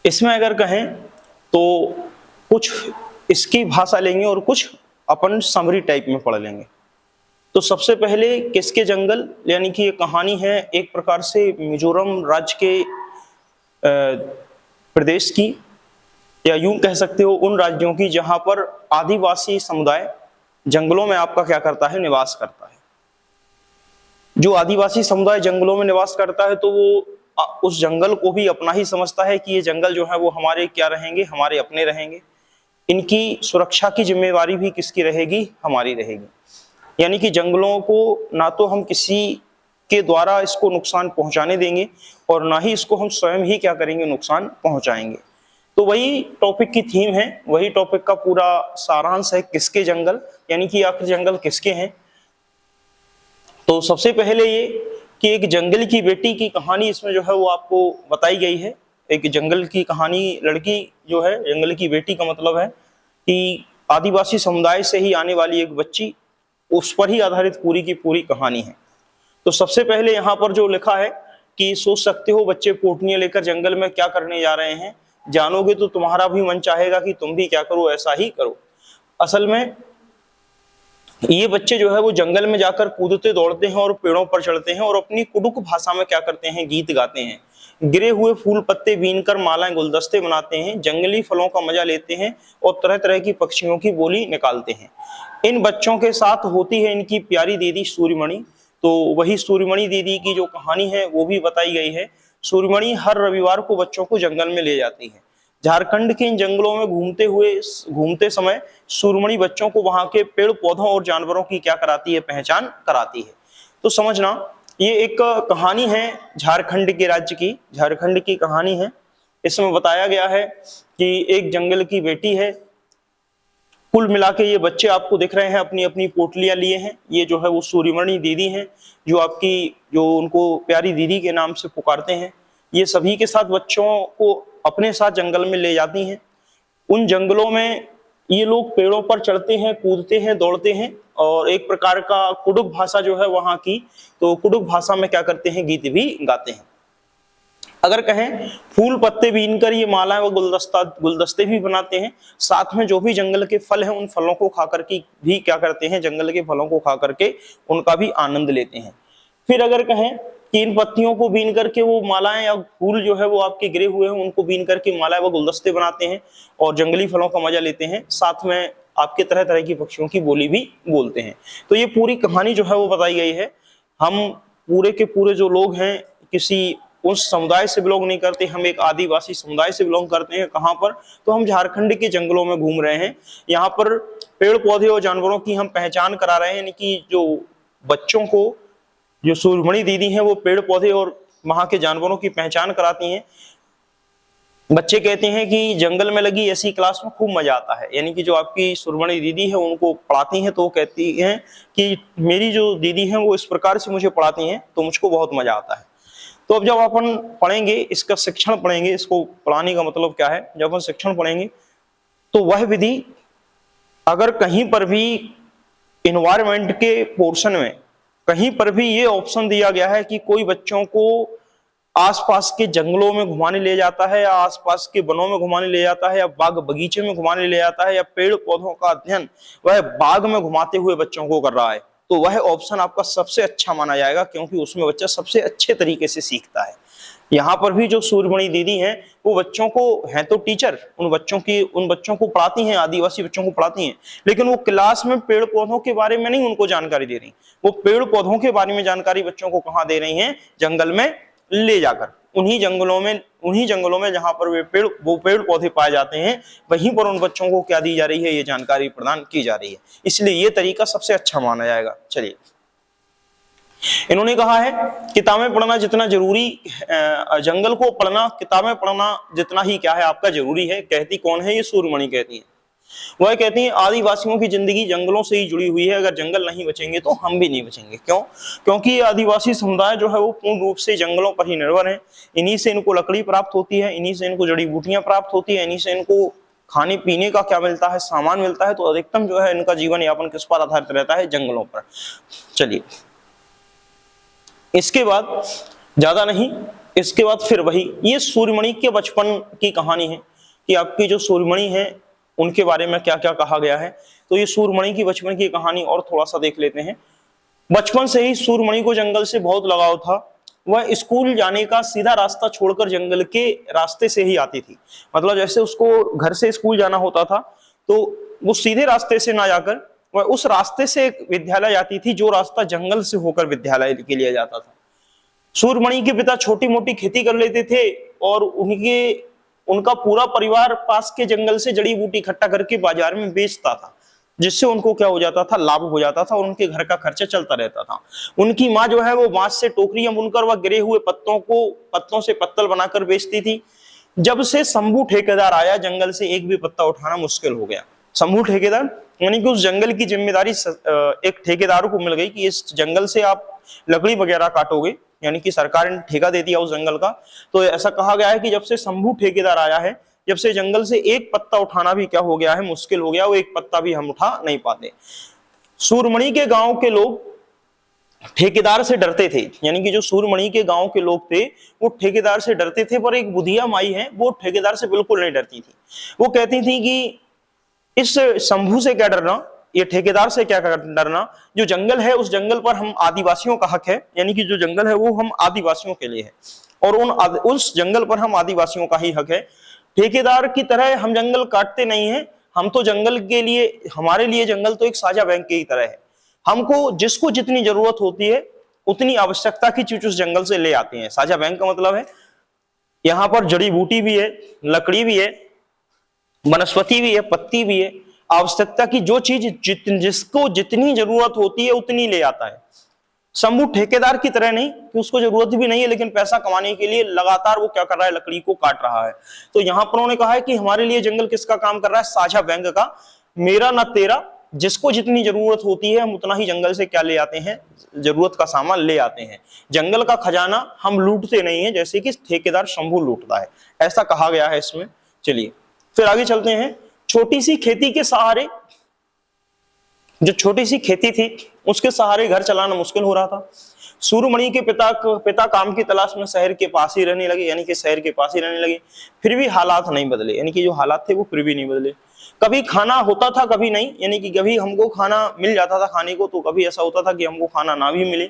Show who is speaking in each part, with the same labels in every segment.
Speaker 1: इसमें अगर कहें तो कुछ इसकी भाषा लेंगे और कुछ अपन समरी टाइप में पढ़ लेंगे। तो सबसे पहले किसके जंगल, यानी कि ये कहानी है एक प्रकार से मिजोरम राज्य के प्रदेश की, या यूं कह सकते हो उन राज्यों की जहां पर आदिवासी समुदाय जंगलों में आपका क्या करता है, निवास करता है। जो आदिवासी समुदाय जंगलों में निवास करता है तो वो उस जंगल को भी अपना ही समझता है कि ये जंगल जो है वो हमारे क्या रहेंगे, हमारे अपने रहेंगे। इनकी सुरक्षा की जिम्मेवारी भी किसकी रहेगी, हमारी रहेगी। यानी कि जंगलों को ना तो हम किसी के द्वारा इसको नुकसान पहुंचाने देंगे और ना ही इसको हम स्वयं ही क्या करेंगे, नुकसान पहुंचाएंगे। तो वही टॉपिक की थीम है, वही टॉपिक का पूरा सारांश है, किसके जंगल, यानी कि आखिर जंगल किसके हैं। तो सबसे पहले ये कि एक जंगल की बेटी की कहानी इसमें जो है वो आपको बताई गई है। एक जंगल की कहानी, लड़की जो है, जंगल की बेटी का मतलब है कि आदिवासी समुदाय से ही आने वाली एक बच्ची, उस पर ही आधारित पूरी की पूरी कहानी है। तो सबसे पहले यहाँ पर जो लिखा है कि सोच सकते हो बच्चे पोटनियां लेकर जंगल में क्या करने जा रहे हैं, जानोगे तो तुम्हारा भी मन चाहेगा कि तुम भी क्या करो, ऐसा ही करो। असल में ये बच्चे जो है वो जंगल में जाकर कूदते दौड़ते हैं और पेड़ों पर चढ़ते हैं और अपनी कुडुक भाषा में क्या करते हैं, गीत गाते हैं। गिरे हुए फूल पत्ते बीनकर मालाएं गुलदस्ते बनाते हैं, जंगली फलों का मजा लेते हैं और तरह तरह की पक्षियों की बोली निकालते हैं। इन बच्चों के साथ होती है इनकी प्यारी दीदी सूर्यमणि। तो वही सूर्यमणि दीदी की जो कहानी है वो भी बताई गई है। सूर्यमणि हर रविवार को बच्चों को जंगल में ले जाती है। झारखंड के इन जंगलों में घूमते समय सूर्यमणि बच्चों को वहां के पेड़ पौधों और जानवरों की क्या कराती है, पहचान कराती है। तो समझना, ये एक कहानी है झारखंड के राज्य की, झारखंड की कहानी है। इसमें बताया गया है कि एक जंगल की बेटी है। कुल मिला के ये बच्चे आपको दिख रहे हैं अपनी अपनी पोटलियां लिए हैं। ये जो है वो सूर्यमणि दीदी हैं, जो आपकी, जो उनको प्यारी दीदी के नाम से पुकारते हैं। ये सभी के साथ बच्चों को अपने साथ जंगल में ले जाती हैं। उन जंगलों में ये लोग पेड़ों पर चढ़ते हैं, कूदते हैं, दौड़ते हैं और एक प्रकार का कुडुक भाषा जो है वहां की, तो कुडुक भाषा में क्या करते हैं, गीत भी गाते हैं। अगर कहें फूल पत्ते बीनकर ये मालाएं व गुलदस्ते भी बनाते हैं। साथ में जो भी जंगल के फल हैं उन फलों को खाकर के भी क्या करते हैं, जंगल के फलों को खा करके उनका भी आनंद लेते हैं। फिर अगर कहें कि इन पत्तियों को बीन करके वो मालाएं या फूल जो है वो आपके गिरे हुए हैं उनको बीन करके मालाएं व गुलदस्ते बनाते हैं और जंगली फलों का मजा लेते हैं। साथ में आपके तरह तरह की पक्षियों की बोली भी बोलते हैं। तो ये पूरी कहानी जो है वो बताई गई है। हम पूरे के पूरे जो लोग हैं किसी उस समुदाय से बिलोंग नहीं करते, हम एक आदिवासी समुदाय से बिलोंग करते हैं। कहां पर, तो हम झारखंड के जंगलों में घूम रहे हैं। यहाँ पर पेड़ पौधे और जानवरों की हम पहचान करा रहे हैं, यानी कि जो बच्चों को, जो सूर्यमणि दीदी हैं वो पेड़ पौधे और वहां के जानवरों की पहचान कराती हैं। बच्चे कहते हैं कि जंगल में लगी ऐसी क्लास में खूब मजा आता है। यानी कि जो आपकी सूर्यमणि दीदी है उनको पढ़ाती हैं तो वो कहती हैं कि मेरी जो दीदी है वो इस प्रकार से मुझे पढ़ाती हैं तो मुझको बहुत मजा आता है। तो अब जब अपन पढ़ेंगे, इसका शिक्षण पढ़ेंगे, इसको पढ़ाने का मतलब क्या है, जब अपन शिक्षण पढ़ेंगे तो वह विधि अगर कहीं पर भी इन्वायरमेंट के पोर्शन में कहीं पर भी ये ऑप्शन दिया गया है कि कोई बच्चों को आसपास के जंगलों में घुमाने ले जाता है या आसपास के वनों में घुमाने ले जाता है या बाग बगीचे में घुमाने ले जाता है या पेड़ पौधों का अध्ययन वह बाग में घुमाते हुए बच्चों को कर रहा है, तो वह ऑप्शन आपका सबसे अच्छा माना जाएगा, क्योंकि उसमें बच्चा सबसे अच्छे तरीके से सीखता है। यहाँ पर भी जो सूर्यमणि दीदी हैं वो बच्चों को, हैं तो टीचर, उन बच्चों को पढ़ाती हैं, आदिवासी बच्चों को पढ़ाती हैं, लेकिन वो क्लास में पेड़ पौधों के बारे में नहीं उनको जानकारी दे रही। वो पेड़ पौधों के बारे में जानकारी बच्चों को कहाँ दे रही हैं, जंगल में ले जाकर। उन्हीं जंगलों में जहां पर वो पेड़ पौधे पाए जाते हैं, वहीं पर उन बच्चों को क्या दी जा रही है, ये जानकारी प्रदान की जा रही है। इसलिए ये तरीका सबसे अच्छा माना जाएगा। चलिए, इन्होंने कहा है किताबें पढ़ना जितना जरूरी, जंगल को पढ़ना, किताबें पढ़ना जितना ही क्या है आपका जरूरी है। कहती कौन है, ये सूर्यमणि कहती है। वह कहती हैं आदिवासियों की जिंदगी जंगलों से ही जुड़ी हुई है, अगर जंगल नहीं बचेंगे तो हम भी नहीं बचेंगे। क्यों? क्योंकि ये आदिवासी समुदाय जो है वो पूर्ण रूप से जंगलों पर ही निर्भर है। इन्हीं से इनको लकड़ी प्राप्त होती है, इन्हीं से इनको जड़ी बूटियां प्राप्त होती है, इन्हीं से इनको खाने पीने का क्या मिलता है, सामान मिलता है। तो अधिकतम जो है इनका जीवन यापन किस पर आधारित रहता है, जंगलों पर। चलिए, इसके बाद ज्यादा नहीं, इसके बाद फिर वही, ये सूर्यमणि के बचपन की कहानी है कि आपकी जो सूर्यमणि है उनके बारे में क्या क्या कहा गया है। तो ये सूर्यमणि की बचपन की कहानी और थोड़ा सा देख लेते हैं। बचपन से ही सूर्यमणि को जंगल से बहुत लगाव था। वह स्कूल जाने का सीधा रास्ता छोड़कर जंगल के रास्ते से ही आती थी। मतलब जैसे उसको घर से स्कूल जाना होता था तो वो सीधे रास्ते से ना जाकर वह उस रास्ते से विद्यालय जाती थी जो रास्ता जंगल से होकर विद्यालय के लिए जाता था। सूर्यमणि के पिता छोटी मोटी खेती कर लेते थे और उनका पूरा परिवार पास के जंगल से जड़ी बूटी इकट्ठा करके बाजार में बेचता था, जिससे उनको क्या हो जाता था, लाभ हो जाता था और उनके घर का खर्चा चलता रहता था। उनकी माँ जो है वो बांस से टोकरियां बुनकर वह गिरे हुए पत्तों से पत्तल बनाकर बेचती थी। जब से शंभू ठेकेदार आया जंगल से एक भी पत्ता उठाना मुश्किल हो गया। शंभू ठेकेदार यानी कि उस जंगल की जिम्मेदारी एक ठेकेदार को मिल गई कि इस जंगल से आप लकड़ी वगैरह काटोगे, यानी कि सरकार ने ठेका दे दिया उस जंगल का। तो ऐसा कहा गया है कि जब से शंभू ठेकेदार आया है, जब से जंगल से एक पत्ता उठाना भी क्या हो गया है, मुश्किल हो गया। वो एक पत्ता भी हम उठा नहीं पाते। सूर्यमणि के गांव के लोग ठेकेदार से डरते थे, यानी कि जो सूर्यमणि के गांव के लोग थे वो ठेकेदार से डरते थे, पर एक बुधिया माई है वो ठेकेदार से बिल्कुल नहीं डरती थी। वो कहती थी कि इस शंभू से क्या डरना, ये ठेकेदार से क्या डरना, जो जंगल है उस जंगल पर हम आदिवासियों का हक है, यानी कि जो जंगल है वो हम आदिवासियों के लिए है और उस जंगल पर हम आदिवासियों का ही हक है। ठेकेदार की तरह हम जंगल काटते नहीं है, हम तो जंगल के लिए, हमारे लिए जंगल तो एक साझा बैंक की तरह है। हमको जिसको जितनी जरूरत होती है उतनी आवश्यकता की चीज उस जंगल से ले आते हैं। साझा बैंक का मतलब है यहाँ पर जड़ी बूटी भी है, लकड़ी भी है, वनस्पति भी है, पत्ती भी है। आवश्यकता की जो चीज जिसको जितनी जरूरत होती है उतनी ले आता है। शंभू ठेकेदार की तरह नहीं कि उसको जरूरत भी नहीं है लेकिन पैसा कमाने के लिए लगातार वो क्या कर रहा है, लकड़ी को काट रहा है। तो यहां पर उन्होंने कहा है कि हमारे लिए जंगल किसका काम कर रहा है, साझा बैंक का। मेरा ना तेरा, जिसको जितनी जरूरत होती है हम उतना ही जंगल से क्या ले आते हैं, जरूरत का सामान ले आते हैं। जंगल का खजाना हम लूटते नहीं है जैसे कि ठेकेदार शंभू लूटता है, ऐसा कहा गया है इसमें। चलिए फिर आगे चलते हैं। छोटी सी खेती के सहारे, जो छोटी सी खेती थी उसके सहारे घर चलाना मुश्किल हो रहा था। सूर्यमणि के पिता काम की तलाश में शहर के पास ही रहने लगे, यानी कि शहर के पास ही रहने लगे। फिर भी हालात नहीं बदले, यानी कि जो हालात थे वो फिर भी नहीं बदले। कभी खाना होता था कभी नहीं, यानी कि कभी हमको खाना मिल जाता था खाने को, तो कभी ऐसा होता था कि हमको खाना ना भी मिले।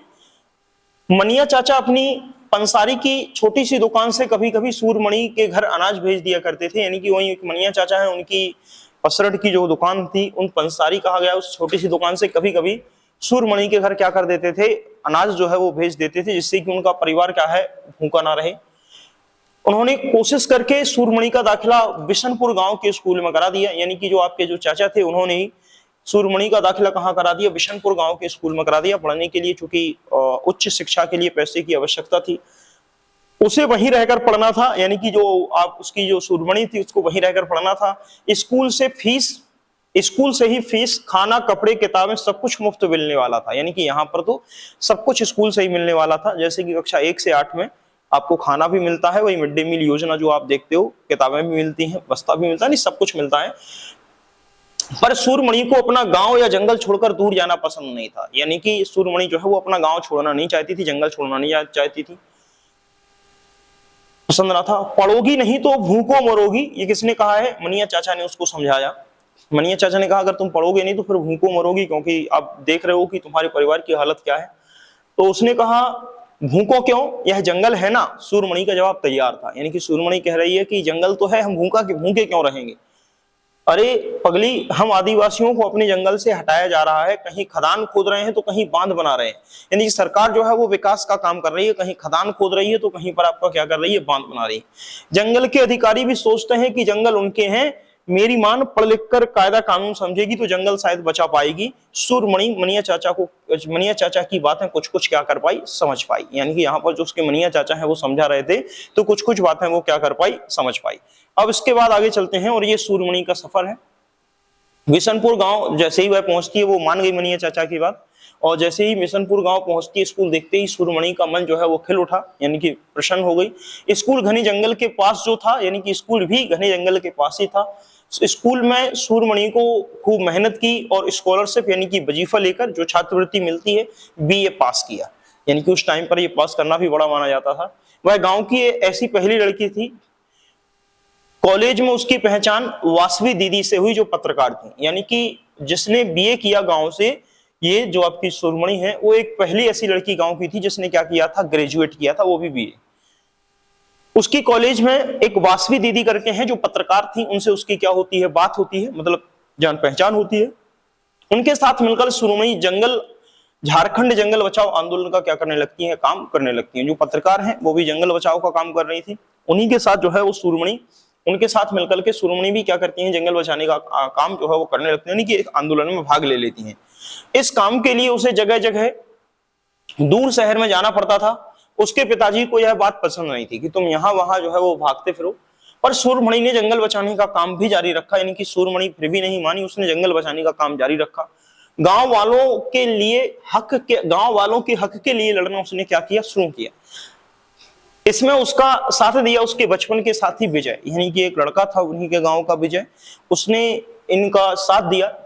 Speaker 1: मनिया चाचा अपनी पंसारी की छोटी सी दुकान से कभी कभी सूर्यमणि के घर अनाज भेज दिया करते थे, यानी कि वही मनिया चाचा है उनकी पसरट की जो दुकान थी, उन पंसारी कहा गया, उस छोटी सी दुकान से कभी कभी सूर्यमणि के घर क्या कर देते थे, अनाज जो है वो भेज देते थे, जिससे कि उनका परिवार क्या है, भूखा ना रहे। उन्होंने कोशिश करके सूर्यमणि का दाखिला बिशनपुर गांव के स्कूल में करा दिया, यानी कि जो आपके जो चाचा थे उन्होंने ही सूर्यमणि का दाखिला कहाँ करा दिया, बिशनपुर गांव के स्कूल में करा दिया पढ़ने के लिए, चूंकि उच्च शिक्षा के लिए पैसे की आवश्यकता थी। उसे वहीं रहकर पढ़ना था, यानी कि जो आप उसकी जो सूर्यमणि थी उसको वहीं रहकर पढ़ना था। स्कूल से ही फीस, खाना, कपड़े, किताबें सब कुछ मुफ्त मिलने वाला था, यानी कि यहाँ पर तो सब कुछ स्कूल से ही मिलने वाला था। जैसे कि कक्षा 1 से 8 में आपको खाना भी मिलता है, वही मिड डे मील योजना जो आप देखते हो, किताबें भी मिलती हैं, बस्ता भी मिलता है, नहीं सब कुछ मिलता है। पर सूर्यमणि को अपना गांव या जंगल छोड़कर दूर जाना पसंद नहीं था, यानी कि सूर्यमणि जो है वो अपना गांव छोड़ना नहीं चाहती थी, जंगल छोड़ना नहीं चाहती थी, पसंद ना था। पढ़ोगी नहीं तो भूखों मरोगी, ये किसने कहा है, मनिया चाचा ने उसको समझाया। मनिया चाचा ने कहा अगर तुम पढ़ोगे नहीं तो फिर भूखों मरोगी, क्योंकि आप देख रहे हो कि तुम्हारे परिवार की हालत क्या है। तो उसने कहा भूखों क्यों, यह जंगल है ना। सूर्यमणि का जवाब तैयार था, यानी कि सूर्यमणि कह रही है कि जंगल तो है, हम भूखे क्यों रहेंगे। अरे पगली, हम आदिवासियों को अपने जंगल से हटाया जा रहा है, कहीं खदान खोद रहे हैं तो कहीं बांध बना रहे हैं, यानी कि सरकार जो है वो विकास का काम कर रही है, कहीं खदान खोद रही है तो कहीं पर आपका क्या कर रही है, बांध बना रही है। जंगल के अधिकारी भी सोचते हैं कि जंगल उनके हैं, मेरी मान पढ़ लिख कर कायदा कानून समझेगी तो जंगल शायद बचा पाएगी। सूर्यमणि मनिया चाचा की बातें कुछ कुछ क्या कर पाई, समझ पाई, यानी कि यहाँ पर जो उसके मनिया चाचा है वो समझा रहे थे तो कुछ कुछ बातें वो क्या कर पाई, समझ पाई। अब इसके बाद आगे चलते हैं और ये सूर्यमणि का सफर है। बिशनपुर गांव जैसे ही वह पहुंचती है वो मान गई मनिया चाचा की बात, और जैसे ही बिशनपुर गांव पहुंचती है स्कूल देखते ही सूर्यमणि का मन जो है वो खिल उठा, यानी कि प्रसन्न हो गई। स्कूल घने जंगल के पास जो था, यानी कि स्कूल भी घने जंगल के पास ही था। स्कूल में सूर्यमणि को खूब मेहनत की और स्कॉलरशिप यानी कि वजीफा लेकर जो छात्रवृत्ति मिलती है, बीए पास किया। यानी कि उस टाइम पर ये पास करना भी बड़ा माना जाता था। वह गांव की ऐसी पहली लड़की थी। कॉलेज में उसकी पहचान वासवी दीदी से हुई जो पत्रकार थी, यानी कि जिसने बीए किया गांव से। ये जो आपकी सुरमणि है वो एक पहली ऐसी लड़की गांव की थी जिसने क्या किया था, ग्रेजुएट किया था, वो भी बीए। उसकी कॉलेज में एक वासवी दीदी करके हैं जो पत्रकार थी, उनसे उसकी क्या होती है, बात होती है, मतलब जान पहचान होती है। उनके साथ मिलकर सुरमणि झारखंड जंगल बचाओ आंदोलन का क्या करने लगती है, काम करने लगती है। जो पत्रकार हैं वो भी जंगल बचाओ का काम कर रही थी, उन्हीं के साथ जो है वो सुरमणि, उनके साथ मिलकर के सुरमणि भी क्या करती हैं, जंगल बचाने का काम जो है वो करने लगती है, यानी कि एक आंदोलन में भाग ले लेती हैं। इस काम के लिए उसे जगह जगह दूर शहर में जाना पड़ता था। उसके पिताजी को यह बात पसंद नहीं थी कि तुम यहाँ वहां जो है वो भागते फिरो, पर सूरमणि ने जंगल बचाने का काम भी जारी रखा, यानी कि सूरमणि फिर भी नहीं मानी, उसने जंगल बचाने का काम जारी रखा। गांव वालों के हक के लिए लड़ना उसने क्या किया, शुरू किया। इसमें उसका साथ दिया उसके बचपन के साथी विजय, यानी कि एक लड़का था उन्हीं के गांव का विजय, उसने इनका साथ दिया।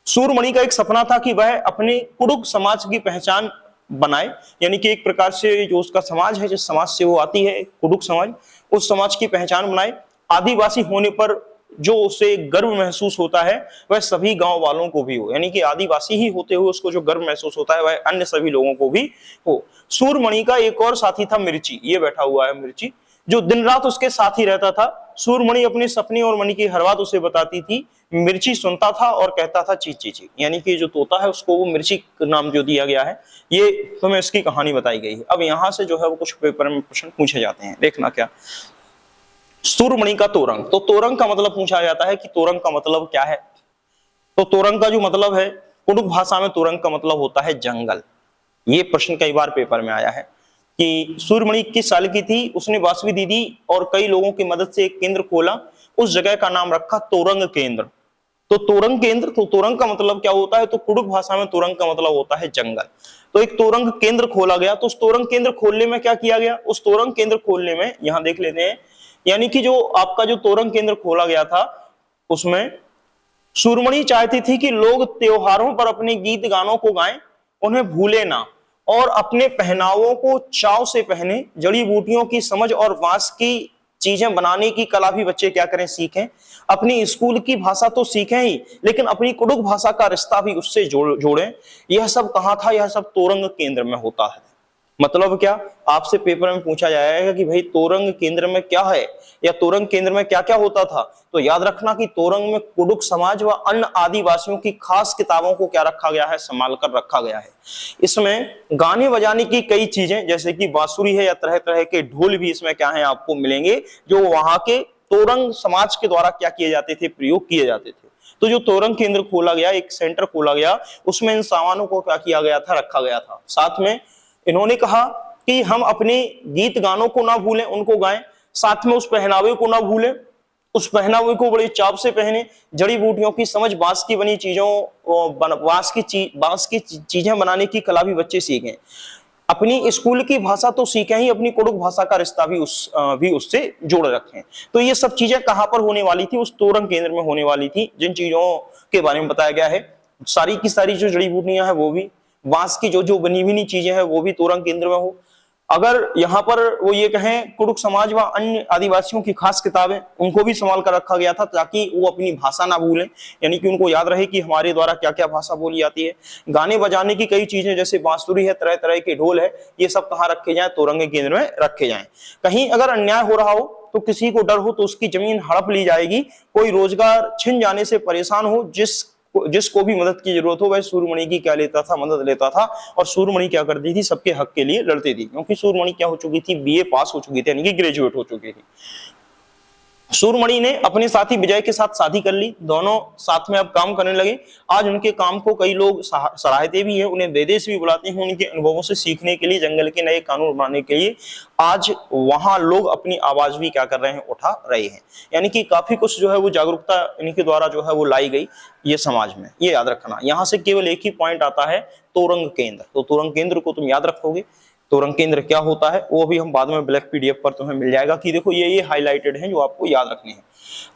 Speaker 1: सूरमणि का एक सपना था कि वह अपने कुडुख समाज की पहचान बनाए, यानी कि एक प्रकार से जो उसका समाज है, जिस समाज से वो आती है, कुडुख समाज, उस समाज की पहचान बनाए। आदिवासी होने पर जो उसे गर्व महसूस होता है वह सभी गांव वालों को भी हो, यानी कि आदिवासी ही होते हुए उसको जो गर्व महसूस होता है वह अन्य सभी लोगों को भी हो। सूरमणि का एक और साथी था मिर्ची, ये बैठा हुआ है मिर्ची, जो दिन रात उसके साथ ही रहता था। सूरमणि अपने सपने और मणि की हर बात उसे बताती थी, मिर्ची सुनता था और कहता था ची ची ची, यानी कि जो तोता है उसको वो मिर्ची नाम जो दिया गया है। ये तुम्हें इसकी कहानी बताई गई है। अब यहां से जो है वो कुछ पेपर में प्रश्न पूछे जाते हैं, देखना क्या। सूरमणि का तोरंग, तो तोरंग का मतलब पूछा जाता है कि तोरंग का मतलब क्या है। तो तोरंग का जो मतलब है, कुडुख भाषा में तोरंग का मतलब होता है जंगल। ये प्रश्न कई बार पेपर में आया है कि सूरमणि किस साल की थी, उसने वासवी दीदी और कई लोगों की मदद से एक केंद्र खोला, उस जगह का नाम रखा तोरंग केंद्र। तो तोरंग केंद्र, तो तोरंग का मतलब क्या होता है, तो कुडुख भाषा में तोरंग का मतलब होता है जंगल। तो एक तोरंग केंद्र खोला गया। तो उस तोरंग केंद्र खोलने में क्या किया गया, उस तोरंग केंद्र खोलने में यहां देख लेते हैं, यानी कि जो आपका जो तोरंग केंद्र खोला गया था उसमें सूरमणि चाहती थी कि लोग त्योहारों पर अपने गीत गानों को गाएं, उन्हें भूले ना, और अपने पहनावों को चाव से पहने। जड़ी बूटियों की समझ और बांस की चीजें बनाने की कला भी बच्चे क्या करें, सीखें। अपनी स्कूल की भाषा तो सीखें ही, लेकिन अपनी कुडुख भाषा का रिश्ता भी उससे जोड़ें। यह सब कहां था, यह सब तोरंग केंद्र में होता है। मतलब क्या, आपसे पेपर में पूछा जाएगा कि भाई तोरंग केंद्र में क्या है, या तोरंग केंद्र में क्या क्या होता था। तो याद रखना कि तोरंग में कुडुख समाज व अन्य आदिवासियों की खास किताबों को क्या रखा गया है, संभाल कर रखा गया है। इसमें गाने बजाने की कई चीजें, जैसे कि बांसुरी है या तरह तरह के ढोल भी इसमें क्या है आपको मिलेंगे, जो वहां के तोरंग समाज के द्वारा क्या किए जाते थे, प्रयोग किए जाते थे। तो जो तोरंग केंद्र खोला गया, एक सेंटर खोला गया, उसमें इन सामानों को क्या किया गया था, रखा गया था। साथ में इन्होंने कहा कि हम अपने गीत गानों को ना भूलें, उनको गाएं, साथ में उस पहनावे को ना भूलें, उस पहनावे को बड़े चाव से पहने। जड़ी बूटियों की समझ, बांस की बनी चीजों, बांस की चीजें बनाने की कला भी बच्चे सीखें। अपनी स्कूल की भाषा तो सीखें ही, अपनी कुडुख भाषा का रिश्ता भी उससे जोड़ रखें। तो ये सब चीजें कहां पर होने वाली थी, उस तोरंग केंद्र में होने वाली थी। जिन चीजों के बारे में बताया गया है, सारी की सारी जो जड़ी बूटियां हैं वो भी, बांस की जो जो बनी बनी चीजें हैं वो भी तोरंग केंद्र में हो। अगर यहाँ पर वो ये कहें कुडुख समाज व अन्य आदिवासियों की खास किताबें, उनको भी संभाल कर रखा गया था ताकि वो अपनी भाषा ना भूलें, यानी कि उनको याद रहे कि हमारे द्वारा क्या क्या भाषा बोली जाती है। गाने बजाने की कई चीजें, जैसे बांसुरी है, तरह तरह के ढोल है, ये सब कहाँ रखे जाए, तोरंग केंद्र में रखे जाएं। कहीं अगर अन्याय हो रहा हो तो किसी को डर हो तो उसकी जमीन हड़प ली जाएगी। कोई रोजगार छिन जाने से परेशान हो, जिसको भी मदद की जरूरत हो, वह सूरमणि की क्या लेता था, मदद लेता था। और सूरमणि क्या करती थी, सबके हक के लिए लड़ती थी, क्योंकि सूरमणि क्या हो चुकी थी, बीए पास हो चुकी थी, यानी कि ग्रेजुएट हो चुकी थी। सूरमणि ने अपने साथी विजय के साथ शादी कर ली, दोनों साथ में अब काम करने लगे। आज उनके काम को कई लोग सराहते भी हैं, उन्हें विदेश भी बुलाते हैं उनके अनुभवों से सीखने के लिए, जंगल के नए कानून बनाने के लिए। आज वहां लोग अपनी आवाज भी क्या कर रहे हैं, उठा रहे हैं। यानी कि काफी कुछ जो है वो जागरूकता इनके द्वारा जो है वो लाई गई ये समाज में, ये याद रखना। यहां से केवल एक ही पॉइंट आता है, तोरंग केंद्र। तो तोरंग केंद्र को तुम याद रखोगे। तोरंग केंद्र क्या होता है वो भी हम बाद में ब्लैक पीडीएफ पर तुम्हें मिल जाएगा कि देखो ये हाईलाइटेड है जो आपको याद रखने हैं।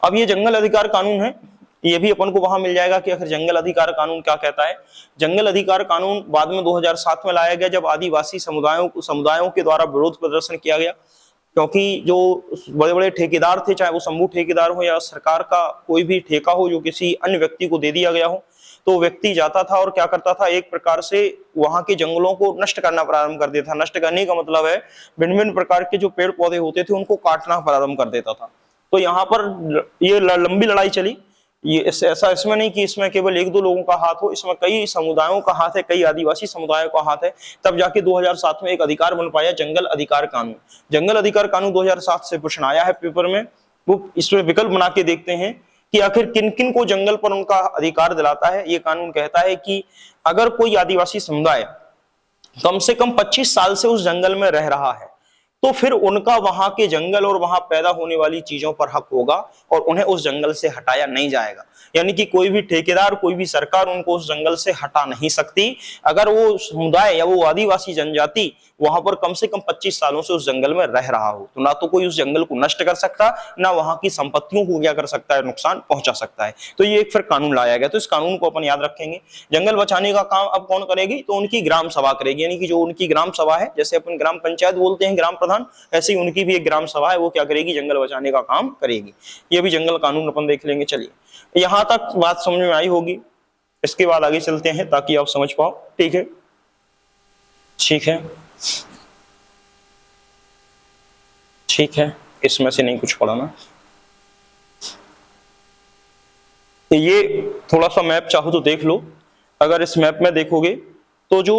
Speaker 1: अब ये जंगल अधिकार कानून है, ये भी अपन को वहां मिल जाएगा कि आखिर जंगल अधिकार कानून क्या कहता है। जंगल अधिकार कानून बाद में 2007 में लाया गया, जब आदिवासी समुदायों के द्वारा विरोध प्रदर्शन किया गया, क्योंकि जो बड़े बड़े ठेकेदार थे, चाहे वो समूह ठेकेदार हो या सरकार का कोई भी ठेका हो जो किसी अन्य व्यक्ति को दे दिया गया हो, तो व्यक्ति जाता था और क्या करता था, एक प्रकार से वहां के जंगलों को नष्ट करना प्रारंभ कर देता था। नष्ट करने का मतलब है भिन्न भिन्न प्रकार के जो पेड़ पौधे होते थे उनको काटना प्रारंभ कर देता था। तो यहाँ पर ये लंबी लड़ाई चली। ये ऐसा इसमें नहीं कि इसमें केवल एक दो लोगों का हाथ हो, इसमें कई समुदायों का हाथ है, कई आदिवासी समुदायों का हाथ है। तब जाके 2007 में एक अधिकार बन पाया, जंगल अधिकार कानून। जंगल अधिकार कानून 2007 से प्रश्न आया है पेपर में, वो इसमें विकल्प बना के देखते हैं कि आखिर किन किन को जंगल पर उनका अधिकार दिलाता है। ये कानून कहता है कि अगर कोई आदिवासी समुदाय कम से कम 25 साल से उस जंगल में रह रहा है, तो फिर उनका वहां के जंगल और वहां पैदा होने वाली चीजों पर हक होगा और उन्हें उस जंगल से हटाया नहीं जाएगा। यानी कि कोई भी ठेकेदार, कोई भी सरकार उनको उस जंगल से हटा नहीं सकती अगर वो समुदाय या वो आदिवासी जनजाति वहां पर कम से कम 25 सालों से उस जंगल में रह रहा हो। तो ना तो कोई उस जंगल को नष्ट कर सकता, ना वहां की संपत्तियों को क्या कर सकता है, नुकसान पहुंचा सकता है। तो ये एक फिर कानून लाया गया। तो इस कानून को अपन याद रखेंगे। जंगल बचाने का काम अब कौन करेगी, तो उनकी ग्राम सभा करेगी। यानी कि जो उनकी ग्राम सभा है, जैसे अपन ग्राम पंचायत बोलते हैं ग्राम प्रधान, ऐसे ही उनकी भी एक ग्राम सभा है, वो क्या करेगी, जंगल बचाने का काम करेगी। ये भी जंगल कानून अपन देख लेंगे। चलिए, यहां तक बात समझ में आई होगी। इसके बाद आगे चलते हैं ताकि आप समझ पाओ। ठीक है, ठीक है, ठीक है। इसमें से नहीं कुछ पढ़ाना। ये थोड़ा सा मैप चाहो तो देख लो। अगर इस मैप में देखोगे तो जो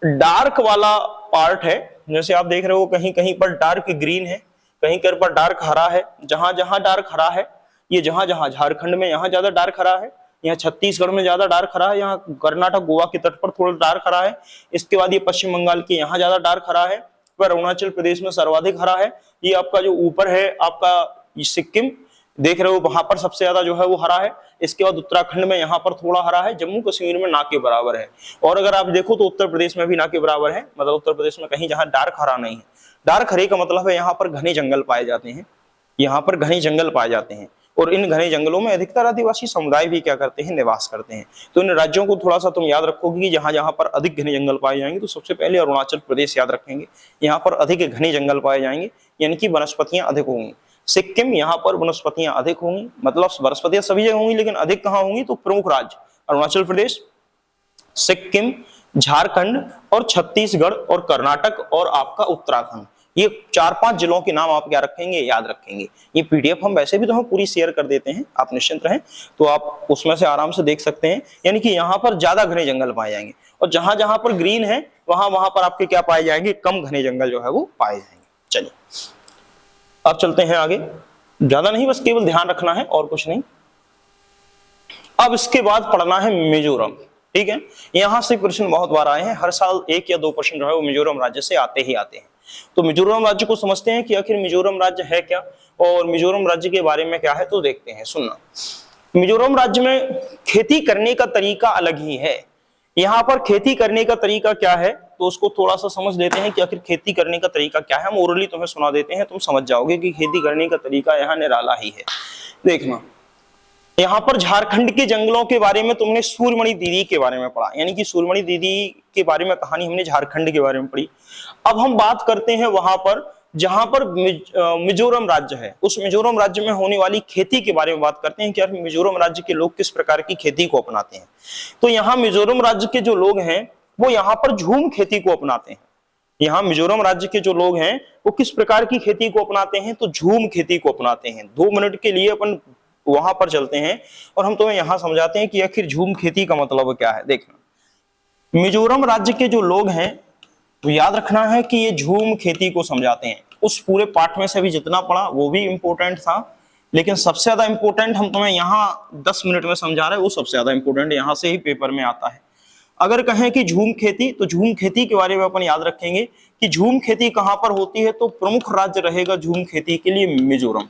Speaker 1: डार्क वाला पार्ट है, जैसे आप देख रहे हो कहीं कहीं पर डार्क ग्रीन है, कहीं कहीं पर डार्क हरा है। जहां जहां डार्क हरा है, ये जहां जहां झारखंड में यहाँ ज्यादा डार्क हरा है, यहाँ छत्तीसगढ़ में ज्यादा डार्क हरा है, यहाँ कर्नाटक गोवा के तट पर थोड़ा डार्क हरा है। इसके बाद ये पश्चिम बंगाल के यहाँ ज्यादा डार्क हरा है, पर अरुणाचल प्रदेश में सर्वाधिक हरा है। ये आपका जो ऊपर है आपका सिक्किम देख रहे हो, वहां पर सबसे ज्यादा जो है वो हरा है। इसके बाद उत्तराखंड में यहाँ पर थोड़ा हरा है, जम्मू कश्मीर में ना के बराबर है। और अगर आप देखो तो उत्तर प्रदेश में भी ना के बराबर है, मतलब उत्तर प्रदेश में कहीं जहां डार्क हरा नहीं है। डार्क हरे का मतलब है यहाँ पर घने जंगल पाए जाते हैं, यहाँ पर घने जंगल पाए जाते हैं। और इन घने जंगलों में अधिकतर आदिवासी समुदाय भी क्या करते हैं, निवास करते हैं। तो इन राज्यों को थोड़ा सा तुम याद रखोगे कि जहां जहां पर अधिक घने जंगल पाए जाएंगे, तो सबसे पहले अरुणाचल प्रदेश याद रखेंगे, यहाँ पर अधिक घने जंगल पाए जाएंगे, यानी कि वनस्पतियां अधिक होंगी। सिक्किम, यहाँ पर वनस्पतियां अधिक होंगी, मतलब वनस्पतियां सभी जगह होंगी, लेकिन अधिक कहाँ होंगी, तो प्रमुख राज्य अरुणाचल प्रदेश, सिक्किम, झारखंड और छत्तीसगढ़ और कर्नाटक और आपका उत्तराखंड। ये 4-5 जिलों के नाम आप क्या रखेंगे, याद रखेंगे। ये पीडीएफ हम वैसे भी तो हम पूरी शेयर कर देते हैं, आप निश्चिंत रहें, तो आप उसमें से आराम से देख सकते हैं। यानी कि यहाँ पर ज्यादा घने जंगल पाए जाएंगे और जहां जहां पर ग्रीन है वहां वहां पर आपके क्या पाए जाएंगे, कम घने जंगल जो है वो पाए जाएंगे। चलिए अब चलते हैं आगे। ज्यादा नहीं, बस केवल ध्यान रखना है और कुछ नहीं। अब इसके बाद पढ़ना है मिजोरम। ठीक है, यहां से प्रश्न बहुत बार आए हैं, हर साल 1 या 2 प्रश्न जो है वो मिजोरम राज्य से आते ही आते हैं। तो मिजोरम राज्य को समझते हैं कि आखिर मिजोरम राज्य है क्या और मिजोरम राज्य के बारे में क्या है, तो देखते हैं। सुनना, मिजोरम राज्य में खेती करने का तरीका अलग ही है। यहाँ पर खेती करने का तरीका क्या है, तो उसको थोड़ा सा समझ लेते हैं कि आखिर खेती करने का तरीका क्या है। हम ओरली तुम्हें सुना देते हैं, तुम समझ जाओगे कि खेती करने का तरीका यहाँ निराला ही है। देखना, यहाँ पर झारखंड के जंगलों के बारे में तुमने सूर्यमणि दीदी के बारे में पढ़ा, यानी कि सूर्यमणि दीदी के बारे में कहानी हमने झारखंड के बारे में पढ़ी। अब हम बात करते हैं वहां पर जहां पर मिजोरम राज्य है, उस मिजोरम राज्य में होने वाली खेती के बारे में बात करते हैं कि यार मिजोरम राज्य के लोग किस प्रकार की खेती को अपनाते हैं। तो यहाँ मिजोरम राज्य के जो लोग हैं वो यहाँ पर झूम खेती को अपनाते हैं। यहाँ मिजोरम राज्य के जो लोग हैं वो किस प्रकार की खेती को अपनाते हैं, तो झूम खेती को अपनाते हैं। 2 मिनट के लिए अपन वहां पर चलते हैं और हम तुम्हें यहां समझाते हैं कि आखिर झूम खेती का मतलब क्या है। देखना, मिजोरम राज्य के जो लोग हैं तो याद रखना है कि ये झूम खेती को समझाते हैं। उस पूरे पाठ में से भी जितना पढ़ा वो भी इंपॉर्टेंट था, लेकिन सबसे ज्यादा इंपॉर्टेंट हम तुम्हें यहाँ 10 मिनट में समझा रहे हैं, वो सबसे ज्यादा इंपॉर्टेंट यहाँ से ही पेपर में आता है। अगर कहें कि झूम खेती, तो झूम खेती के बारे में अपन याद रखेंगे कि झूम खेती कहां पर होती है, तो प्रमुख राज्य रहेगा झूम खेती के लिए मिजोरम।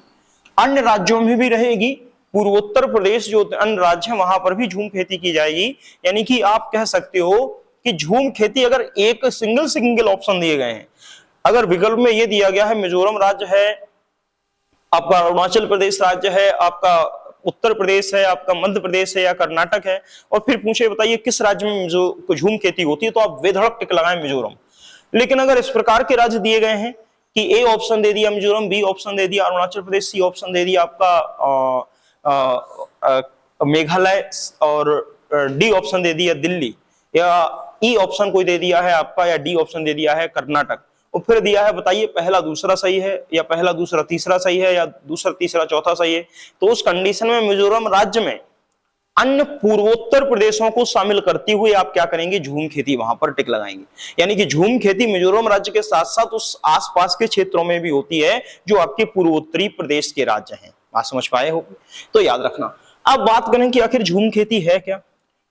Speaker 1: अन्य राज्यों में भी रहेगी, पूर्वोत्तर प्रदेश जो अन्य राज्य है वहां पर भी झूम खेती की जाएगी। यानी कि आप कह सकते हो कि झूम खेती, अगर एक सिंगल ऑप्शन दिए गए हैं, अगर विकल्प में ये दिया गया है मिजोरम राज्य है, आपका अरुणाचल प्रदेश राज्य है, आपका उत्तर प्रदेश है, आपका मध्य प्रदेश है या कर्नाटक है, और फिर पूछे बताइए किस राज्य में जो झूम खेती होती है, तो आप बेधड़क टिक लगाएं मिजोरम। लेकिन अगर इस प्रकार के राज्य दिए गए हैं कि ए ऑप्शन दे दिया मिजोरम, बी ऑप्शन दे दिया अरुणाचल प्रदेश, सी ऑप्शन दे दिया आपका मेघालय, और डी ऑप्शन दे दिया दिल्ली, या ई ऑप्शन कोई दे दिया है आपका, या डी ऑप्शन दे दिया है कर्नाटक, और फिर दिया है बताइए पहला दूसरा सही है, या पहला दूसरा तीसरा सही है, या दूसरा तीसरा चौथा सही है, तो उस कंडीशन में मिजोरम राज्य में अन्य पूर्वोत्तर प्रदेशों को शामिल करते हुए आप क्या करेंगे, झूम खेती वहां पर टिक लगाएंगे। यानी कि झूम खेती मिजोरम राज्य के साथ साथ उस आसपास के क्षेत्रों में भी होती है जो आपके पूर्वोत्तरी प्रदेश के राज्य हैं। बात समझ पाए हो? तो याद रखना। अब बात करें कि आखिर झूम खेती है क्या,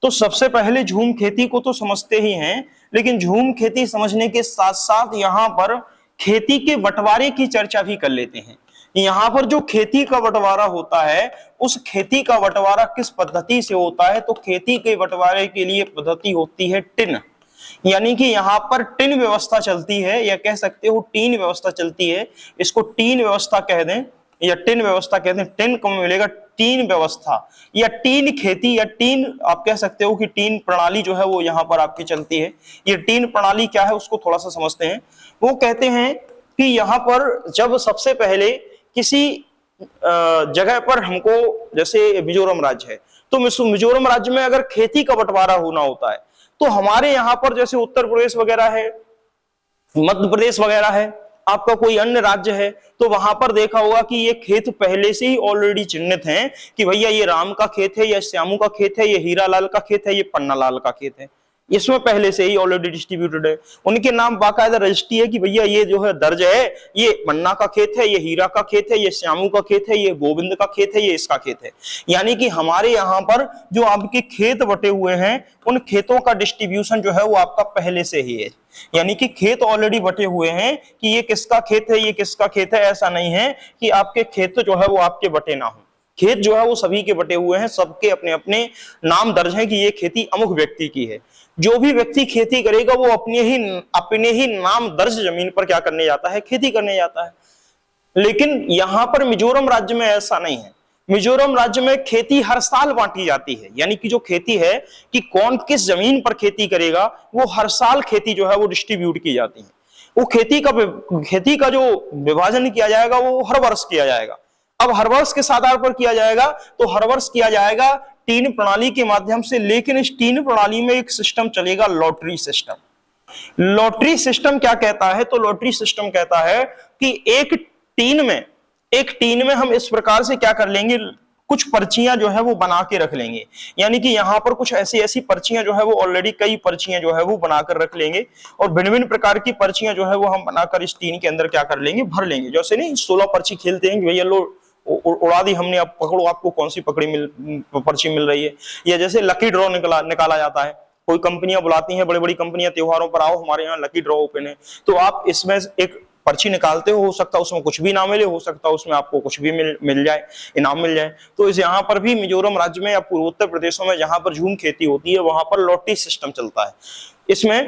Speaker 1: तो सबसे पहले झूम खेती को तो समझते ही हैं, लेकिन झूम खेती समझने के साथ साथ यहां पर खेती के बंटवारे की चर्चा भी कर लेते हैं। यहां पर जो खेती का बंटवारा होता है, उस खेती का बंटवारा किस पद्धति से होता है, तो खेती के बंटवारे के लिए पद्धति होती है टिन। यानी कि यहां पर टिन व्यवस्था चलती है, या कह सकते हो टीन व्यवस्था चलती है। इसको टीन व्यवस्था कह दें या टिन व्यवस्था कह दें, टिन कम मिलेगा, टीन व्यवस्था या टीन खेती, या टीन आप कह सकते हो कि टीन प्रणाली जो है वो यहां पर आपकी चलती है। ये टीन प्रणाली क्या है उसको थोड़ा सा समझते हैं। वो कहते हैं कि यहां पर जब सबसे पहले किसी जगह पर हमको, जैसे मिजोरम राज्य है, तो मिजोरम राज्य में अगर खेती का बंटवारा होना होता है, तो हमारे यहां पर जैसे उत्तर प्रदेश वगैरह है, मध्य प्रदेश वगैरह है, आपका कोई अन्य राज्य है, तो वहां पर देखा होगा कि ये खेत पहले से ही ऑलरेडी चिन्हित हैं कि भैया ये राम का खेत है, या श्यामू का खेत है, ये हीरालाल का खेत है, ये पन्नालाल का खेत है। इसमें पहले से ही ऑलरेडी डिस्ट्रीब्यूटेड है, उनके नाम बाकायदा रजिस्ट्री है कि भैया ये जो है दर्ज है, ये पन्ना का खेत है, ये हीरा का खेत है, ये श्यामू का खेत है, ये गोविंद का खेत है, ये इसका खेत है। यानी कि हमारे यहाँ पर जो आपके खेत बटे हुए हैं, उन खेतों का डिस्ट्रीब्यूशन जो है वो आपका पहले से ही है। यानी कि खेत ऑलरेडी बटे हुए हैं कि ये किसका खेत है, ये किसका खेत है। ऐसा नहीं है कि आपके खेत जो है वो आपके बटे ना हो, खेत जो है वो सभी के बटे हुए हैं, सबके अपने अपने नाम दर्ज हैं कि ये खेती अमुक व्यक्ति की है। जो भी व्यक्ति खेती करेगा वो अपने ही नाम दर्ज जमीन पर क्या करने जाता है, खेती करने जाता है। लेकिन यहां पर मिजोरम राज्य में ऐसा नहीं है। मिजोरम राज्य में खेती हर साल बांटी जाती है। यानी कि जो खेती है कि कौन किस जमीन पर खेती करेगा, वो हर साल खेती जो है वो डिस्ट्रीब्यूट की जाती है। वो खेती का जो विभाजन किया जाएगा वो हर वर्ष किया जाएगा। अब हर वर्ष के आधार पर किया जाएगा, तो हर वर्ष किया जाएगा टीन प्रणाली के माध्यम से। लेकिन इस टीन प्रणाली में एक सिस्टम चलेगा, लॉटरी सिस्टम। लॉटरी सिस्टम क्या कहता है, तो लॉटरी सिस्टम कहता है कि एक टीन में हम इस प्रकार से क्या कर लेंगे, कुछ पर्चियां जो है वो बना के रख लेंगे। यानी कि यहां पर कुछ ऐसी पर्चियां जो है वो ऑलरेडी कई पर्चियां जो है वो बनाकर रख लेंगे, और भिन्न भिन्न प्रकार की पर्चियां जो है वो हम बनाकर इस टीन के अंदर क्या कर लेंगे, भर लेंगे। जैसे नहीं 16 पर्ची खेलते हैं कि भैया लो उड़ा दी हमने, अब पकड़ो आपको कौन सी पर्ची मिल रही है। या जैसे लकी ड्रॉ निकाला जाता है, कोई कंपनियां बुलाती हैं, बड़ी बड़ी कंपनियां, त्योहारों पर आओ हमारे यहाँ लकी ड्रॉ ओपन है, तो आप इसमें एक पर्ची निकालते हो सकता है उसमें कुछ भी ना मिले, हो सकता है उसमें आपको कुछ भी मिल जाए, इनाम मिल जाए। तो इस यहाँ पर भी मिजोरम राज्य में या पूर्वोत्तर प्रदेशों में जहां पर झूम खेती होती है, वहां पर लॉटरी सिस्टम चलता है। इसमें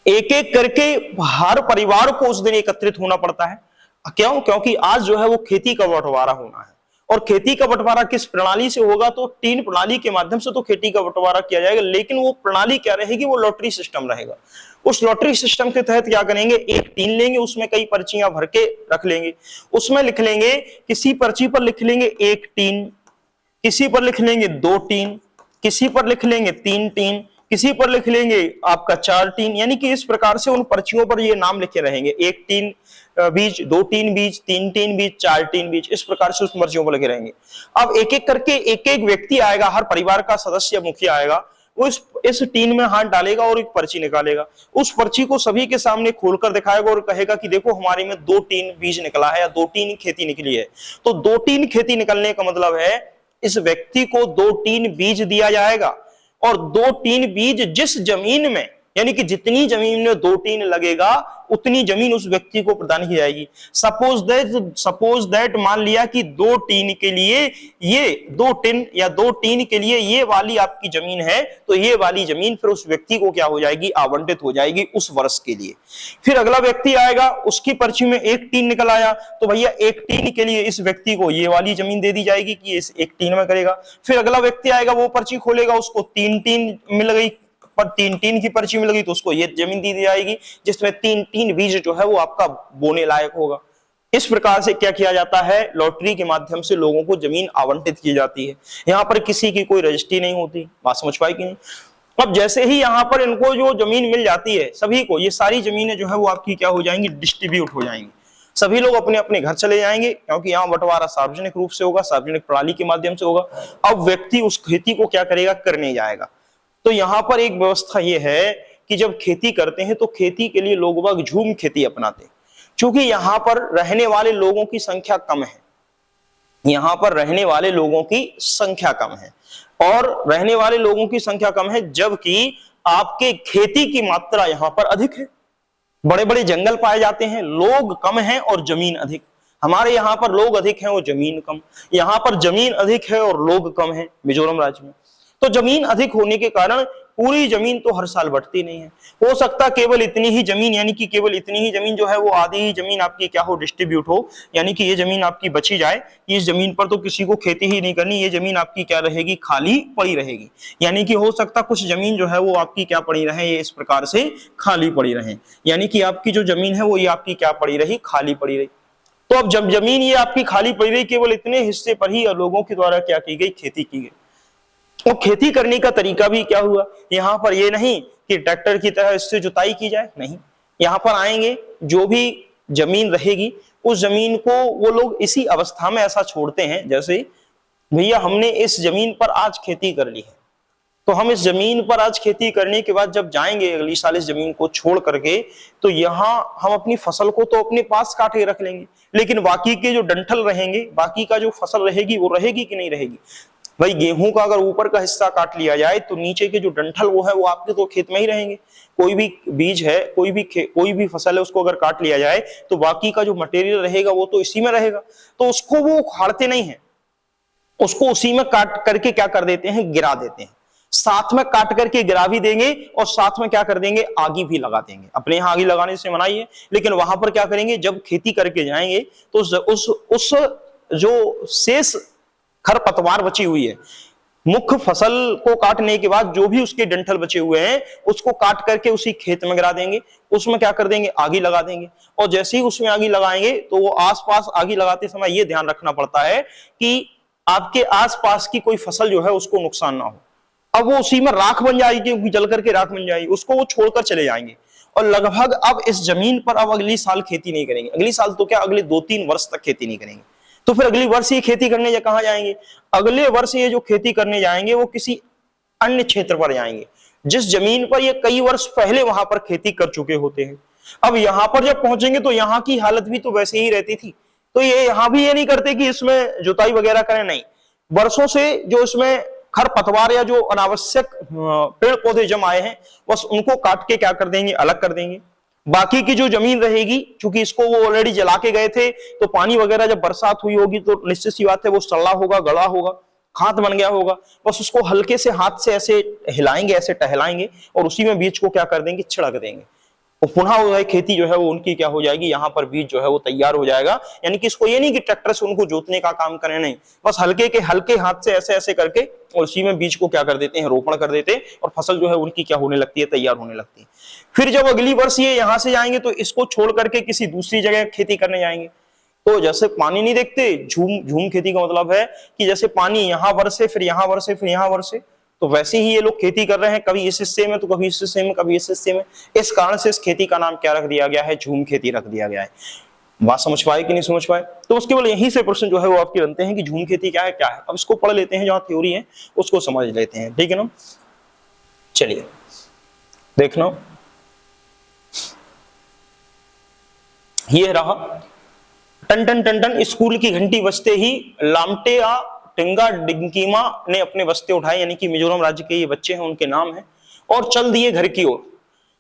Speaker 1: एक एक करके हर परिवार को उस दिन एकत्रित होना पड़ता है। क्यों? क्योंकि आज जो है वो खेती का बंटवारा होना है, और खेती का बंटवारा किस प्रणाली से होगा, तो टीन प्रणाली के माध्यम से तो खेती का बंटवारा किया जाएगा। लेकिन वो प्रणाली क्या रहेगी, वो लॉटरी सिस्टम रहेगा। उस लॉटरी सिस्टम के तहत क्या करेंगे, एक टीन लेंगे, उसमें कई पर्चियां भर के रख लेंगे, उसमें लिख लेंगे, किसी पर्ची पर लिख लेंगे 1 टीन, किसी पर लिख लेंगे 2 टीन, किसी पर लिख लेंगे 3 टीन, किसी पर लिख लेंगे आपका 4 टीन। यानी कि इस प्रकार से उन पर्चियों पर ये नाम लिखे रहेंगे, 1 टीन बीज, 2 टीन बीज, 3 टीन बीज, 4 टीन बीज, इस प्रकार से उस पर्चियों पर लिखे रहेंगे। अब एक एक करके एक एक व्यक्ति आएगा, हर परिवार का सदस्य मुखिया आएगा, वो इस टीन में हाथ डालेगा और एक पर्ची निकालेगा। उस पर्ची को सभी के सामने खोलकर दिखाएगा और कहेगा कि देखो हमारे में 2 टीन बीज निकला है, या 2 टीन खेती निकली है। तो 2 टीन खेती निकलने का मतलब है इस व्यक्ति को 2 टीन बीज दिया जाएगा, और 2 टीन बीज जिस जमीन में यानी कि जितनी जमीन में 2 टीन लगेगा उतनी जमीन उस व्यक्ति को प्रदान की जाएगी। सपोज दैट मान लिया कि 2 टीन के लिए ये 2 टिन या 2 टीन के लिए ये वाली आपकी जमीन है, तो ये वाली जमीन फिर उस व्यक्ति को क्या हो जाएगी, आवंटित हो जाएगी उस वर्ष के लिए। फिर अगला व्यक्ति आएगा, उसकी पर्ची में 1 टीन निकल आया, तो भैया 1 टीन के लिए इस व्यक्ति को ये वाली जमीन दे दी जाएगी कि इस 1 टीन में करेगा। फिर अगला व्यक्ति आएगा, वो पर्ची खोलेगा, उसको 3 टीन मिल गई, पर 3 टीन की पर्ची मिल गई तो उसको ये जमीन दी जाएगी जिसमें 3 बीज जो है वो आपका बोने लायक होगा। इस प्रकार से क्या किया जाता है, लॉटरी के माध्यम से लोगों को जमीन आवंटित की जाती है। यहां पर किसी की कोई रजिस्ट्री नहीं होती, बात समझ पाई कि नहीं। अब जैसे ही यहां पर इनको जो जमीन मिल जाती है सभी को, ये सारी जमीनें जो है वो आपकी क्या हो जाएंगी, डिस्ट्रीब्यूट हो जाएंगी। सभी लोग अपने अपने घर चले जाएंगे, क्योंकि यहाँ बंटवारा सार्वजनिक रूप से होगा, सार्वजनिक प्रणाली के माध्यम से होगा। अब व्यक्ति उस खेती को क्या करेगा, करने जाएगा। तो यहाँ पर एक व्यवस्था ये है कि जब खेती करते हैं तो खेती के लिए लोग बाग झूम खेती अपनाते हैं, क्योंकि यहाँ पर रहने वाले लोगों की संख्या कम है। यहाँ पर रहने वाले लोगों की संख्या कम है, और रहने वाले लोगों की संख्या कम है जबकि आपके खेती की मात्रा यहाँ पर अधिक है। बड़े बड़े जंगल पाए जाते हैं, लोग कम हैं और जमीन अधिक। हमारे यहाँ पर लोग अधिक हैं और जमीन कम, यहाँ पर जमीन अधिक है और लोग कम हैं मिजोरम राज्य में। तो जमीन अधिक होने के कारण पूरी जमीन तो हर साल बढ़ती नहीं है। हो सकता केवल इतनी ही जमीन, यानी कि केवल इतनी ही जमीन जो है वो आधी ही जमीन आपकी क्या हो, डिस्ट्रीब्यूट हो, यानी कि ये जमीन आपकी बची जाए। इस जमीन पर तो किसी को खेती ही नहीं करनी, ये जमीन आपकी क्या रहेगी, खाली पड़ी रहेगी। यानी कि हो सकता कुछ जमीन जो है वो आपकी क्या पड़ी रहे, ये इस प्रकार से खाली पड़ी रहे, यानी कि आपकी जो जमीन है वो ये आपकी क्या पड़ी रही, खाली पड़ी रही। तो अब जब जमीन ये आपकी खाली पड़ी रही, केवल इतने हिस्से पर ही लोगों के द्वारा क्या की गई, खेती की गई। तो खेती करने का तरीका भी क्या हुआ, यहाँ पर ये नहीं कि ट्रैक्टर की तरह इससे जुताई की जाए, नहीं। यहाँ पर आएंगे, जो भी जमीन रहेगी उस जमीन को वो लोग इसी अवस्था में ऐसा छोड़ते हैं, जैसे भैया हमने इस जमीन पर आज खेती कर ली है, तो हम इस जमीन पर आज खेती करने के बाद जब जाएंगे अगली साल इस जमीन को छोड़ करके, तो यहाँ हम अपनी फसल को तो अपने पास काट के रख लेंगे, लेकिन बाकी के जो डंठल रहेंगे, बाकी का जो फसल रहेगी वो रहेगी कि नहीं रहेगी। भाई गेहूं का अगर ऊपर का हिस्सा काट लिया जाए तो नीचे के जो डंठल वो है वो आपके तो खेत में ही रहेंगे। कोई भी बीज है, कोई भी फसल है, उसको अगर काट लिया जाए तो बाकी का जो मटेरियल रहेगा वो तो इसी में रहेगा। तो उसको वो उखाड़ते नहीं है, उसको उसी में काट करके क्या कर देते हैं, गिरा देते हैं। साथ में काट करके गिरा भी देंगे और साथ में क्या कर देंगे, आगी भी लगा देंगे। अपने यहाँ आगी लगाने से मनाही है, लेकिन वहां पर क्या करेंगे, जब खेती करके जाएंगे तो उस जो शेष खरपतवार बची हुई है, मुख्य फसल को काटने के बाद जो भी उसके डंठल बचे हुए हैं उसको काट करके उसी खेत में गिरा देंगे, उसमें क्या कर देंगे, आगी लगा देंगे। और जैसे ही उसमें आगी लगाएंगे तो वो आसपास आगी लगाते समय ये ध्यान रखना पड़ता है कि आपके आसपास की कोई फसल जो है उसको नुकसान ना हो। अब वो उसी में राख बन जाएगी, क्योंकि जल करके राख बन जाएगी, उसको वो छोड़कर चले जाएंगे। और लगभग अब इस जमीन पर अब अगली साल खेती नहीं करेंगे, अगली साल तो क्या अगले 2-3 वर्ष तक खेती नहीं करेंगे। तो फिर अगली वर्ष ये खेती करने या कहां जाएंगे, अगले वर्ष ये जो खेती करने जाएंगे वो किसी अन्य क्षेत्र पर जाएंगे जिस जमीन पर ये कई वर्ष पहले वहां पर खेती कर चुके होते हैं। अब यहां पर जब पहुंचेंगे तो यहाँ की हालत भी तो वैसे ही रहती थी, तो ये यहां भी ये नहीं करते कि इसमें जुताई वगैरह करें, नहीं। वर्षों से जो इसमें खरपतवार या जो अनावश्यक पेड़ पौधे जम आए हैं बस उनको काट के क्या कर देंगे, अलग कर देंगे। बाकी की जो जमीन रहेगी, चूंकि इसको वो ऑलरेडी जला के गए थे, तो पानी वगैरह जब बरसात हुई होगी तो निश्चित सी बात है वो सड़ा होगा, गला होगा, खाद बन गया होगा। बस उसको हल्के से हाथ से ऐसे हिलाएंगे, ऐसे टहलाएंगे और उसी में बीज को क्या कर देंगे, छिड़क देंगे। और पुनः वो खेती जो है वो उनकी क्या हो जाएगी, यहाँ पर बीज जो है वो तैयार हो जाएगा। यानी कि इसको ये नहीं कि ट्रैक्टर से उनको जोतने का काम करें, नहीं, बस हल्के हाथ से ऐसे ऐसे करके और उसी में बीज को क्या कर देते हैं, रोपण कर देते हैं और फसल जो है उनकी क्या होने लगती है, तैयार होने लगती है। फिर जब अगली वर्ष ये यहाँ से जाएंगे तो इसको छोड़ करके किसी दूसरी जगह खेती करने जाएंगे। तो जैसे पानी नहीं देखते, झूम खेती का मतलब है कि जैसे पानी यहाँ बरसे, फिर यहाँ बरसे, फिर यहाँ बरसे, तो वैसे ही ये लोग खेती कर रहे हैं, कभी इस हिस्से में तो कभी इस हिस्से में, कभी इस हिस्से में। इस कारण से इस खेती का नाम क्या रख दिया गया है, झूम खेती रख दिया गया है। बात समझ पाए कि नहीं समझ पाए। तो उसके केवल यहीं से प्रश्न जो है वो आपके बनते हैं कि झूम खेती क्या है, क्या है। अब इसको पढ़ लेते हैं, जहां थ्योरी है उसको समझ लेते हैं, ठीक है ना। चलिए देखना, ये रहा टन टन टन टन, स्कूल की घंटी बजते ही लामटे या टिंगा डिंकीमा ने अपने बस्ते उठाए, यानी कि मिजोरम राज्य के ये बच्चे हैं, उनके नाम है, और चल दिए घर की ओर।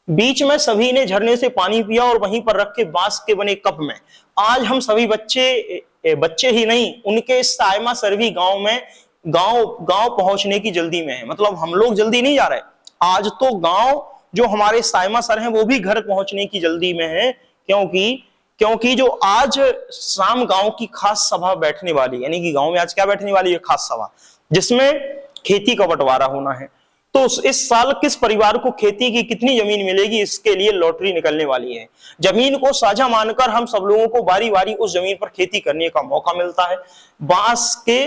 Speaker 1: बीच में सभी ने झरने से पानी पिया और वहीं पर रख के बांस के बने कप में। आज हम सभी बच्चे ही नहीं, उनके सायमा सरवी गांव में गांव पहुंचने की जल्दी में है। मतलब हम लोग जल्दी नहीं जा रहे, आज तो गांव जो हमारे सायमा सर हैं वो भी घर पहुंचने की जल्दी में है। क्योंकि जो आज शाम गांव की खास सभा बैठने वाली, यानी कि गांव में आज क्या बैठने वाली है, खास सभा, जिसमें खेती का बंटवारा होना है। तो इस साल किस परिवार को खेती की कितनी जमीन मिलेगी, इसके लिए लॉटरी निकलने वाली है। जमीन को साझा मानकर हम सब लोगों को बारी बारी उस जमीन पर खेती करने का मौका मिलता है। बांस के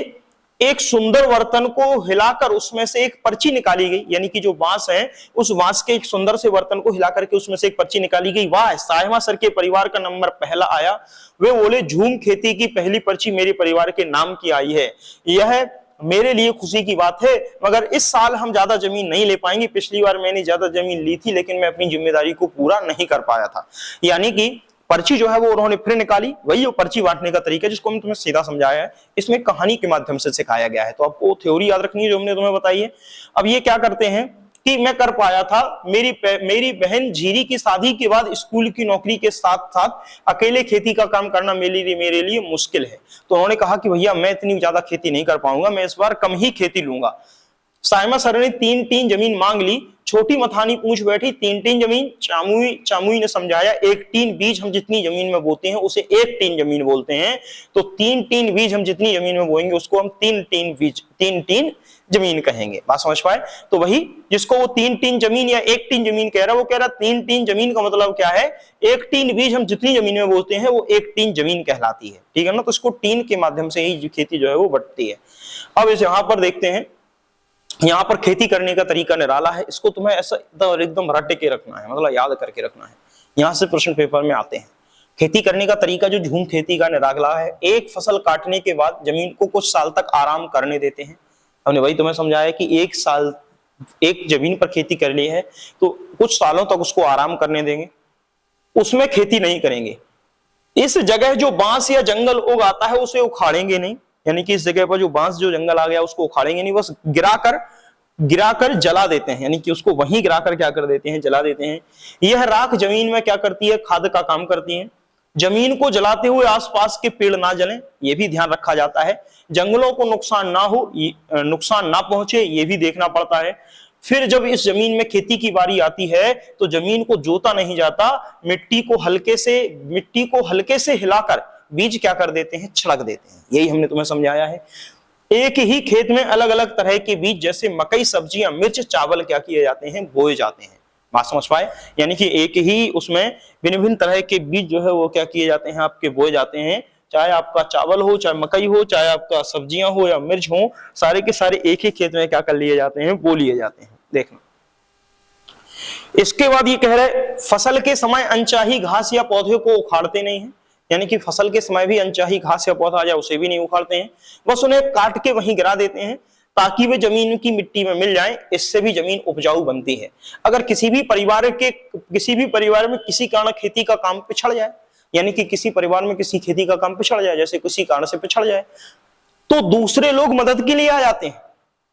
Speaker 1: एक सुंदर बर्तन को हिलाकर उसमें से एक पर्ची निकाली गई, यानी कि जो बांस है उस बांस के एक सुंदर से बर्तन को हिला करके उसमें से एक पर्ची निकाली गई। वाह, साहिमा सर के परिवार का नंबर पहला आया। वे बोले, झूम खेती की पहली पर्ची मेरे परिवार के नाम की आई है। यह मेरे लिए खुशी की बात है, मगर इस साल हम ज्यादा जमीन नहीं ले पाएंगे। पिछली बार मैंने ज्यादा जमीन ली थी, लेकिन मैं अपनी जिम्मेदारी को पूरा नहीं कर पाया था। यानी कि पर्ची जो है वो उन्होंने फिर निकाली। वही वो पर्ची बांटने का तरीका जिसको मैं तुम्हें सीधा समझाया है, इसमें कहानी के माध्यम से सिखाया गया है। तो आपको थ्योरी याद रखनी है जो हमने तुम्हें बताई है। अब ये क्या करते हैं कि मैं कर पाया था, मेरी बहन झीरी की शादी के बाद स्कूल की नौकरी के साथ साथ अकेले खेती का काम करना मेरे लिए मुश्किल है। तो उन्होंने कहा कि भैया मैं इतनी ज्यादा खेती नहीं कर पाऊंगा, मैं इस बार कम ही खेती लूंगा। साइमा सर ने 3-3 जमीन मांग ली। छोटी मथानी पूछ बैठी, 3-3 जमीन। चामुई ने समझाया, 1 टीन बीज हम जितनी जमीन में बोते हैं उसे 1 टीन जमीन बोलते हैं। तो 3 बीज हम जितनी जमीन में बोएंगे उसको हम 3 टीन जमीन कहेंगे। बात समझ पाए? तो वही जिसको वो 3 जमीन या 1 टीन जमीन कह रहा है, वो कह रहा 3 जमीन का मतलब क्या है, 1 टीन बीज हम जितनी जमीन में बोते हैं वो 1 टीन जमीन कहलाती है। ठीक है ना? तो इसको टीन के माध्यम से ही खेती जो है वो बढ़ती है। अब इस यहां पर देखते हैं, यहां पर खेती करने का तरीका निराला है। इसको तुम्हें ऐसा एकदम रट के रखना है, मतलब याद करके रखना है। यहां से प्रश्न पेपर में आते हैं। खेती करने का तरीका जो झूम खेती का निराला है, एक फसल काटने के बाद जमीन को कुछ साल तक आराम करने देते हैं। हमने वही तुम्हें समझाया कि 1 साल एक जमीन पर खेती कर ली है तो कुछ सालों तक उसको आराम करने देंगे, उसमें खेती नहीं करेंगे। इस जगह जो बांस या जंगल उग आता है उसे उखाड़ेंगे नहीं, यानी कि इस जगह पर जो बांस जो जंगल आ गया उसको उखाड़ेंगे नहीं, बस गिराकर जला देते हैं। यानी कि उसको वहीं गिराकर क्या कर देते हैं, जला देते हैं। यह राख जमीन में क्या करती है, खाद का काम करती है। जमीन को जलाते हुए आसपास के पेड़ ना जलें, यह भी ध्यान रखा जाता है। जंगलों को नुकसान ना पहुंचे, यह भी देखना पड़ता है। फिर जब इस जमीन में खेती की बारी आती है तो जमीन को जोता नहीं जाता, मिट्टी को हल्के से हिलाकर बीज क्या कर देते हैं, छिड़क देते हैं। यही हमने तुम्हें समझाया है। एक ही खेत में अलग अलग तरह के बीज जैसे मकई, सब्जियां, मिर्च, चावल क्या किए जाते हैं, बोए जाते हैं। बात समझ पाए? यानी कि एक ही उसमें भिन्न भिन्न तरह के बीज जो है वो क्या किए जाते हैं, आपके बोए जाते हैं। चाहे आपका चावल हो, चाहे मकई हो, चाहे आपका सब्जियां हो या मिर्च हो, सारे के सारे एक ही खेत में क्या कर लिए जाते हैं, बो लिए जाते हैं। देखना, इसके बाद ये कह रहे फसल के समय अनचाही घास या पौधे को उखाड़ते नहीं है। यानी कि फसल के समय भी अनचाही घास या पौधा आ जाए उसे भी नहीं उखाड़ते हैं, बस उन्हें काट के वहीं गिरा देते हैं ताकि वे जमीन की मिट्टी में मिल जाएं। इससे भी जमीन उपजाऊ बनती है। अगर किसी भी परिवार में किसी कारण खेती का काम पिछड़ जाए, यानी कि किसी परिवार में किसी खेती का काम पिछड़ जाए, जैसे किसी कारण से पिछड़ जाए, तो दूसरे लोग मदद के लिए आ जाते हैं।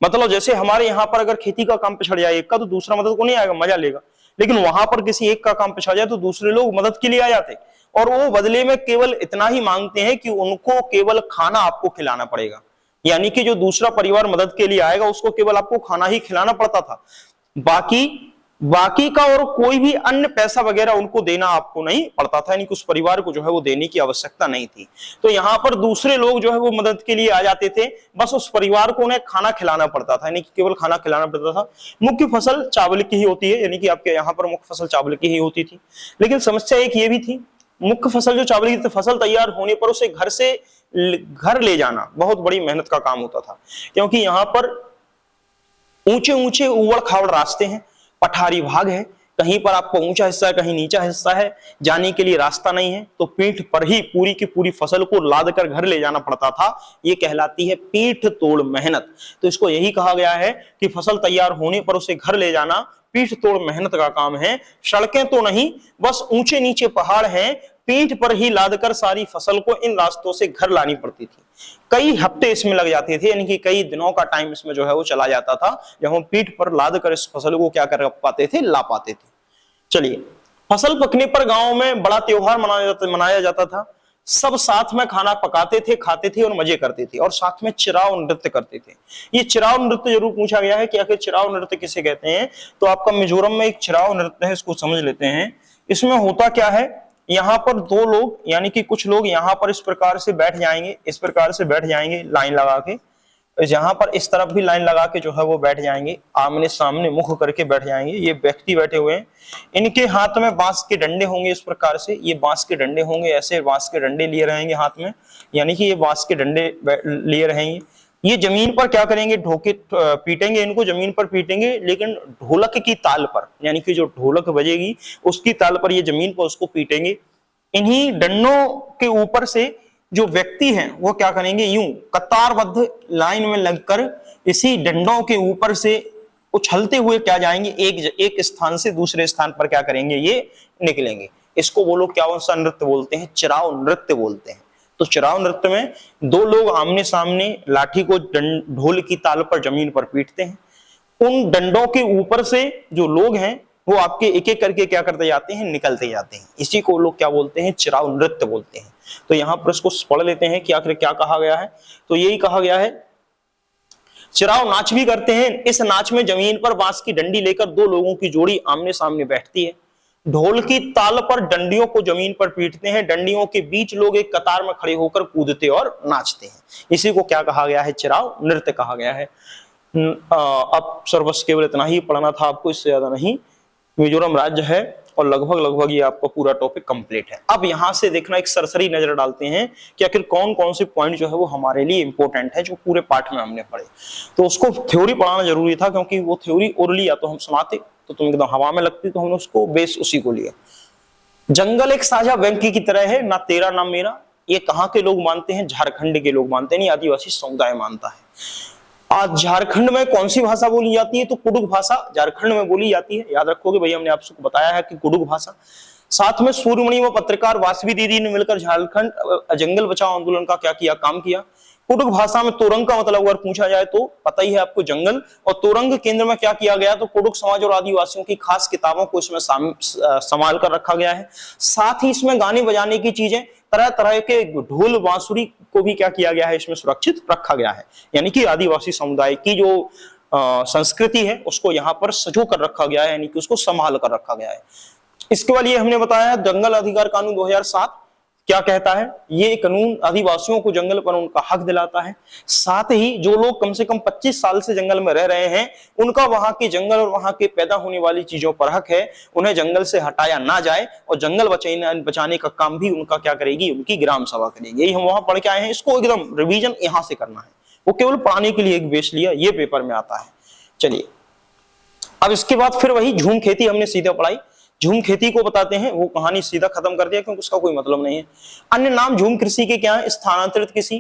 Speaker 1: मतलब जैसे हमारे यहाँ पर अगर खेती का काम पिछड़ जाए एक का, तो दूसरा मदद को नहीं आएगा, मजा लेगा। लेकिन वहां पर किसी एक का काम पिछड़ जाए तो दूसरे लोग मदद के लिए आ जाते, और वो बदले में केवल इतना ही मांगते हैं कि उनको केवल खाना आपको खिलाना पड़ेगा। यानी कि जो दूसरा परिवार मदद के लिए आएगा उसको केवल आपको खाना ही खिलाना पड़ता था, बाकी का और कोई भी अन्य पैसा वगैरह उनको देना आपको नहीं पड़ता था। यानी कि उस परिवार को जो है वो देने की आवश्यकता नहीं थी। तो यहाँ पर दूसरे लोग जो है वो मदद के लिए आ जाते थे, बस उस परिवार को उन्हें खाना खिलाना पड़ता था, यानी कि केवल खाना खिलाना पड़ता था। मुख्य फसल चावल की ही होती है, यानी कि आपके यहाँ पर मुख्य फसल चावल की ही होती थी। लेकिन समस्या एक ये भी थी, मुख्य फसल जो चावल की, फसल तैयार होने पर उसे घर ले जाना बहुत बड़ी मेहनत का काम होता था, क्योंकि यहाँ पर ऊंचे ऊंचे उबड़ खाबड़ रास्ते हैं, पठारी भाग है, कहीं पर आपको ऊंचा हिस्सा है, कहीं नीचा हिस्सा है, जाने के लिए रास्ता नहीं है। तो पीठ पर ही पूरी की पूरी फसल को लाद कर घर ले जाना पड़ता था। ये कहलाती है पीठ तोड़ मेहनत। तो इसको यही कहा गया है कि फसल तैयार होने पर उसे घर ले जाना पीठ तोड़ मेहनत का काम है। सड़कें तो नहीं, बस ऊंचे नीचे पहाड़ हैं, पीठ पर ही लादकर सारी फसल को इन रास्तों से घर लानी पड़ती थी। कई हफ्ते इसमें लग जाते थे, यानी कि कई दिनों का टाइम इसमें जो है वो चला जाता था, जब हम पीठ पर लाद कर इस फसल को क्या कर पाते थे, ला पाते थे। चलिए, फसल पकने पर गांव में बड़ा त्योहार मनाया जाता था। सब साथ में खाना पकाते थे, खाते थे और मजे करते थे और साथ में चिराव नृत्य करते थे। ये चिराव नृत्य जरूर पूछा गया है कि आखिर चिराव नृत्य किसे कहते हैं। तो आपका मिजोरम में एक चिराव नृत्य है, इसको समझ लेते हैं। इसमें होता क्या है, यहाँ पर दो लोग यानी कि कुछ लोग यहाँ पर इस प्रकार से बैठ जाएंगे, इस प्रकार से बैठ जाएंगे लाइन लगा के, जहां पर इस तरफ भी लाइन लगा के जो है वो बैठ जाएंगे, आमने सामने मुख करके बैठ जाएंगे। ये व्यक्ति बैठे हुए हैं, इनके हाथ में बांस के डंडे होंगे इस प्रकार से, ये बांस के डंडे होंगे, ऐसे बांस के डंडे लिए रहेंगे हाथ में, यानी कि ये बांस के डंडे लिए रहेंगे। ये जमीन पर क्या करेंगे, ढोके पीटेंगे, इनको जमीन पर पीटेंगे, लेकिन ढोलक की ताल पर, यानी कि जो ढोलक बजेगी उसकी ताल पर ये जमीन पर उसको पीटेंगे। इन्हीं डंडों के ऊपर से जो व्यक्ति हैं वो क्या करेंगे, यूं कतारबद्ध लाइन में लगकर इसी डंडों के ऊपर से उछलते हुए क्या जाएंगे, एक स्थान से दूसरे स्थान पर क्या करेंगे, ये निकलेंगे। इसको वो लोग क्या सा नृत्य बोलते हैं, चिराव नृत्य बोलते हैं। तो चिराव नृत्य में दो लोग आमने सामने लाठी को ढोल की ताल पर जमीन पर पीटते हैं। उन डंडों के ऊपर से जो लोग हैं वो आपके एक एक करके क्या करते जाते हैं, निकलते जाते हैं। इसी को लोग क्या बोलते हैं, चिराव नृत्य बोलते हैं। तो यहां पर इसको पढ़ लेते हैं कि आखिर क्या कहा गया है। तो यही कहा गया है, चिराव नाच भी करते हैं। इस नाच में जमीन पर बांस की डंडी लेकर दो लोगों की जोड़ी आमने सामने बैठती है, ढोल की ताल पर डंडियों को जमीन पर पीटते हैं, डंडियों के बीच लोग एक कतार में खड़े होकर कूदते और नाचते हैं। इसी को क्या कहा गया है, चिराव नृत्य कहा गया है। अब सर बस केवल इतना ही पढ़ना था आपको, इससे ज्यादा नहीं। मिजोरम राज्य है और लगभग ये आपका पूरा टॉपिक कंप्लीट है। अब यहां से देखना, एक सरसरी नजर डालते हैं कि आखिर कौन कौन से पॉइंट जो है वो हमारे लिए इंपॉर्टेंट है, जो पूरे पाठ में हमने पढ़े। तो उसको थ्योरी पढ़ाना जरूरी था, क्योंकि वो थ्योरी ओरली या तो हम सुनाते तो तुम एकदम हवा में लगती, तो हमने उसको बेस उसी को लिया। जंगल एक साझा बैंक की तरह है, ना तेरा ना मेरा। ये कहाँ के लोग मानते हैं, झारखंड के लोग मानते हैं, आदिवासी समुदाय मानता है। आज झारखंड में कौन सी भाषा बोली जाती है, तो कुडुख भाषा झारखंड में बोली जाती है। याद रखोगे भैया, हमने आपको बताया है कि कुडुख भाषा। साथ में सूर्यमणि व पत्रकार वासवी दीदी ने मिलकर झारखंड जंगल बचाओ आंदोलन का क्या किया, काम किया। कुडुख भाषा में तोरंग का मतलब अगर पूछा जाए तो पता ही है आपको, जंगल। और तोरंग केंद्र में क्या किया गया, तो कुडुख समाज और आदिवासियों की खास किताबों को इसमें संभाल कर रखा गया है। साथ ही इसमें गाने बजाने की चीजें, तरह तरह के ढोल बांसुरी को भी क्या किया गया है, इसमें सुरक्षित रखा गया है। यानी कि आदिवासी समुदाय की जो संस्कृति है उसको यहाँ पर सजो कर रखा गया है, यानी कि उसको संभाल कर रखा गया है। इसके बाद ये हमने बताया है, जंगल अधिकार कानून 2007 क्या कहता है। ये कानून आदिवासियों को जंगल पर उनका हक दिलाता है। साथ ही जो लोग कम से कम 25 साल से जंगल में रह रहे हैं, उनका वहां के जंगल और वहां के पैदा होने वाली चीजों पर हक है। उन्हें जंगल से हटाया ना जाए और जंगल बचाने का काम भी उनका क्या करेगी, उनकी ग्राम सभा करेगी। यही हम वहां पढ़ के आए हैं। इसको एकदम रिवीजन यहां से करना है, वो केवल पढ़ाने के लिए एक बेस लिया, ये पेपर में आता है। चलिए, अब इसके बाद फिर वही झूम खेती हमने सीधा पढ़ाई। झूम खेती को बताते हैं, वो कहानी सीधा खत्म कर दिया क्योंकि उसका कोई मतलब नहीं है। अन्य नाम झूम कृषि के क्या है, स्थानांतरित कृषि,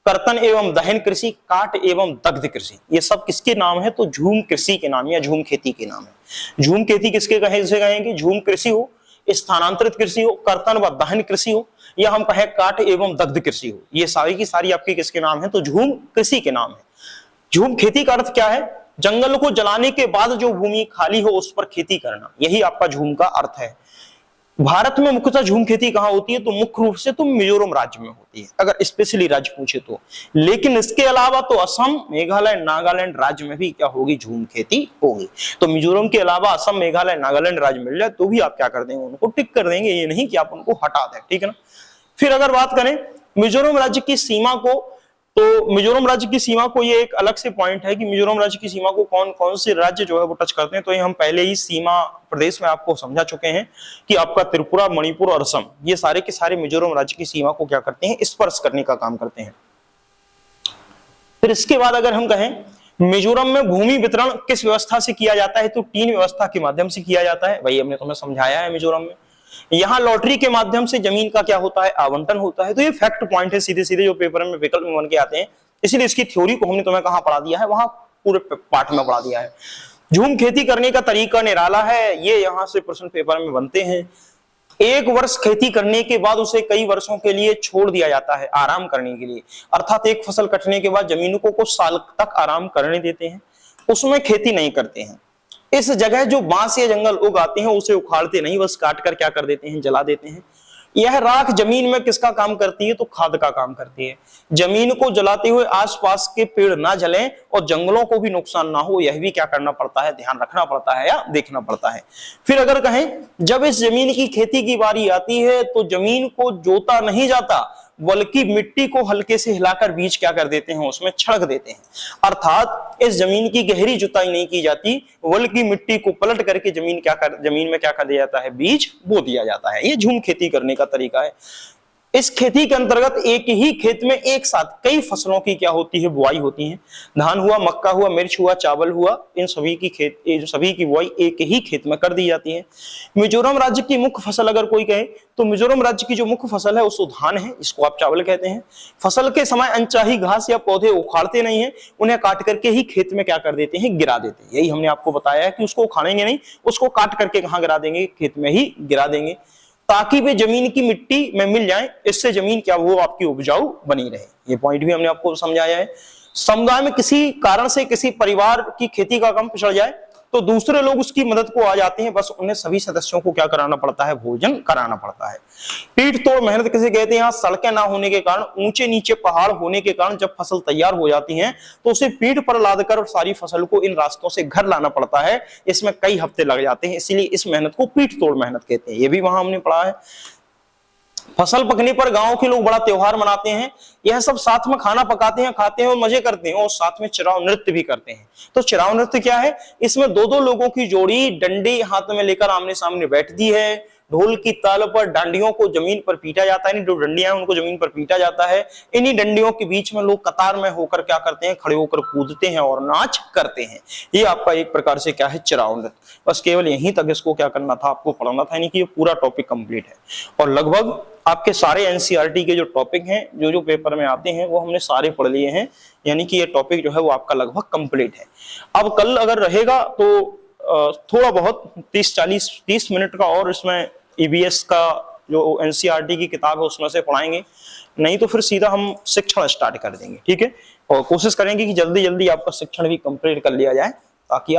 Speaker 1: कर्तन एवं दहन कृषि, काट एवं दग्ध कृषि। ये सब किसके नाम है, तो झूम कृषि के नाम या झूम खेती के नाम है। झूम खेती किसके कहेंगे, झूम कृषि हो, स्थानांतरित कृषि हो, कर्तन व दहन कृषि हो, या हम कहें काट एवं दग्ध कृषि हो, ये सारी की सारी आपके किसके नाम है, तो झूम कृषि के नाम है। झूम खेती का अर्थ क्या है, जंगल को जलाने के बाद जो भूमि खाली हो उस पर खेती करना, यही आपका झूम का अर्थ है। भारत में मुख्यतः झूम खेती कहां होती है, तो मुख्य रूप से तो मिजोरम राज्य में होती है, अगर स्पेशली राज्य पूछे तो। लेकिन इसके अलावा तो असम, मेघालय, नागालैंड राज्य में भी क्या होगी, झूम खेती होगी। तो मिजोरम के अलावा असम, मेघालय, नागालैंड राज्य मिल जाए तो भी आप क्या कर देंगे, उनको टिक कर देंगे, ये नहीं कि आप उनको हटा दें, ठीक है ना। फिर अगर बात करें मिजोरम राज्य की सीमा को, तो मिजोरम राज्य की सीमा को, ये एक अलग से पॉइंट है कि मिजोरम राज्य की सीमा को कौन कौन से राज्य जो है वो टच करते हैं। तो ये हम पहले ही सीमा प्रदेश में आपको समझा चुके हैं कि आपका त्रिपुरा, मणिपुर और असम, ये सारे के सारे मिजोरम राज्य की सीमा को क्या करते हैं, स्पर्श करने का काम करते हैं। फिर इसके बाद अगर हम कहें मिजोरम में भूमि वितरण किस व्यवस्था से किया जाता है, तो 3 व्यवस्था के माध्यम से किया जाता है। वही हमने तुम्हें समझाया है। मिजोरम में यहाँ लॉटरी के माध्यम से जमीन का क्या होता है, आवंटन होता है। तो ये फैक्ट पॉइंट है, सीधे सीधे जो पेपर में विकल्प में बन के आते हैं, इसलिए इसकी थ्योरी को हमने तुम्हें कहां पढ़ा दिया है, वहां पूरे पाठ में पढ़ा दिया है। झूम खेती करने का तरीका निराला है, ये यहां से प्रश्न पेपर में बनते हैं। 1 वर्ष खेती करने के बाद उसे कई वर्षों के लिए छोड़ दिया जाता है आराम करने के लिए, अर्थात एक फसल कटने के बाद जमीनों को कुछ साल तक आराम करने देते हैं, उसमें खेती नहीं करते हैं। इस जगह जो बांस या जंगल उगाते हैं उसे उखाड़ते नहीं, बस काट कर क्या कर देते हैं, जला देते हैं। यह राख जमीन में किसका काम करती है, तो खाद का काम करती है। जमीन को जलाते हुए आसपास के पेड़ ना जलें और जंगलों को भी नुकसान ना हो, यह भी क्या करना पड़ता है, ध्यान रखना पड़ता है या देखना पड़ता है। फिर अगर कहें जब इस जमीन की खेती की बारी आती है तो जमीन को जोता नहीं जाता बल्कि मिट्टी को हल्के से हिलाकर बीज क्या कर देते हैं, उसमें छिड़क देते हैं। अर्थात इस जमीन की गहरी जुताई नहीं की जाती बल्कि मिट्टी को पलट करके जमीन में क्या कर दिया जाता है, बीज बो दिया जाता है। ये झूम खेती करने का तरीका है। इस खेती के अंतर्गत एक ही खेत में एक साथ कई फसलों की क्या होती है, बुआई होती है। धान हुआ, मक्का हुआ, मिर्च हुआ, चावल हुआ, इन सभी की बुआई एक ही खेत में कर दी जाती है। मिजोरम राज्य की मुख्य फसल अगर कोई कहे तो मिजोरम राज्य की जो मुख्य फसल है उसको धान है, इसको आप चावल कहते हैं। फसल के समय अनचाही घास या पौधे उखाड़ते नहीं है, उन्हें काट करके ही खेत में क्या कर देते हैं, गिरा देते हैं। यही हमने आपको बताया है कि उसको उखाड़ेंगे नहीं, उसको काट करके कहां गिरा देंगे, खेत में ही गिरा देंगे, ताकि वे जमीन की मिट्टी में मिल जाएं। इससे जमीन क्या वो आपकी उपजाऊ बनी रहे। ये पॉइंट भी हमने आपको समझाया है। समुदाय में किसी कारण से किसी परिवार की खेती का काम पिछड़ जाए तो दूसरे लोग उसकी मदद को आ जाते हैं, बस उन्हें सभी सदस्यों को क्या कराना पड़ता है, भोजन कराना पड़ता है। पीठ तोड़ मेहनत किसे कहते हैं, यहाँ सड़कें ना होने के कारण, ऊंचे नीचे पहाड़ होने के कारण जब फसल तैयार हो जाती है तो उसे पीठ पर लाद कर सारी फसल को इन रास्तों से घर लाना पड़ता है। इसमें कई हफ्ते लग जाते हैं, इसीलिए इस मेहनत को पीठ तोड़ मेहनत कहते हैं। ये भी वहां हमने पढ़ा है। फसल पकने पर गांव के लोग बड़ा त्योहार मनाते हैं। यह सब साथ में खाना पकाते हैं, खाते हैं और मजे करते हैं और साथ में चिराव नृत्य भी करते हैं। तो चिराव नृत्य क्या है, इसमें दो दो लोगों की जोड़ी डंडी हाथ में लेकर आमने सामने बैठती है। ढोल की ताल पर डांडियों को जमीन पर पीटा जाता है, जो डंडियां हैं उनको जमीन पर पीटा जाता है। इन्हीं डंडियों के बीच में लोग कतार में होकर क्या करते हैं, खड़े होकर कूदते हैं और नाच करते हैं। ये आपका एक प्रकार से क्या है, चिराव नृत्य। बस केवल यहीं तक इसको क्या करना था, आपको पढ़ना था, यानी कि ये पूरा टॉपिक कंप्लीट है। और लगभग आपके सारे एनसीईआरटी के जो टॉपिक हैं, जो जो पेपर में आते हैं, वो हमने सारे पढ़ लिए हैं। यानी कि ये टॉपिक जो है वो आपका लगभग कंप्लीट है। अब कल अगर रहेगा तो थोड़ा बहुत 30 मिनट का और इसमें ईवीएस का जो एनसीईआरटी की किताब है उसमें से पढ़ाएंगे, नहीं तो फिर सीधा हम शिक्षण स्टार्ट कर देंगे। ठीक है, और कोशिश करेंगे कि जल्दी जल्दी आपका शिक्षण भी कंप्लीट कर लिया जाए ताकि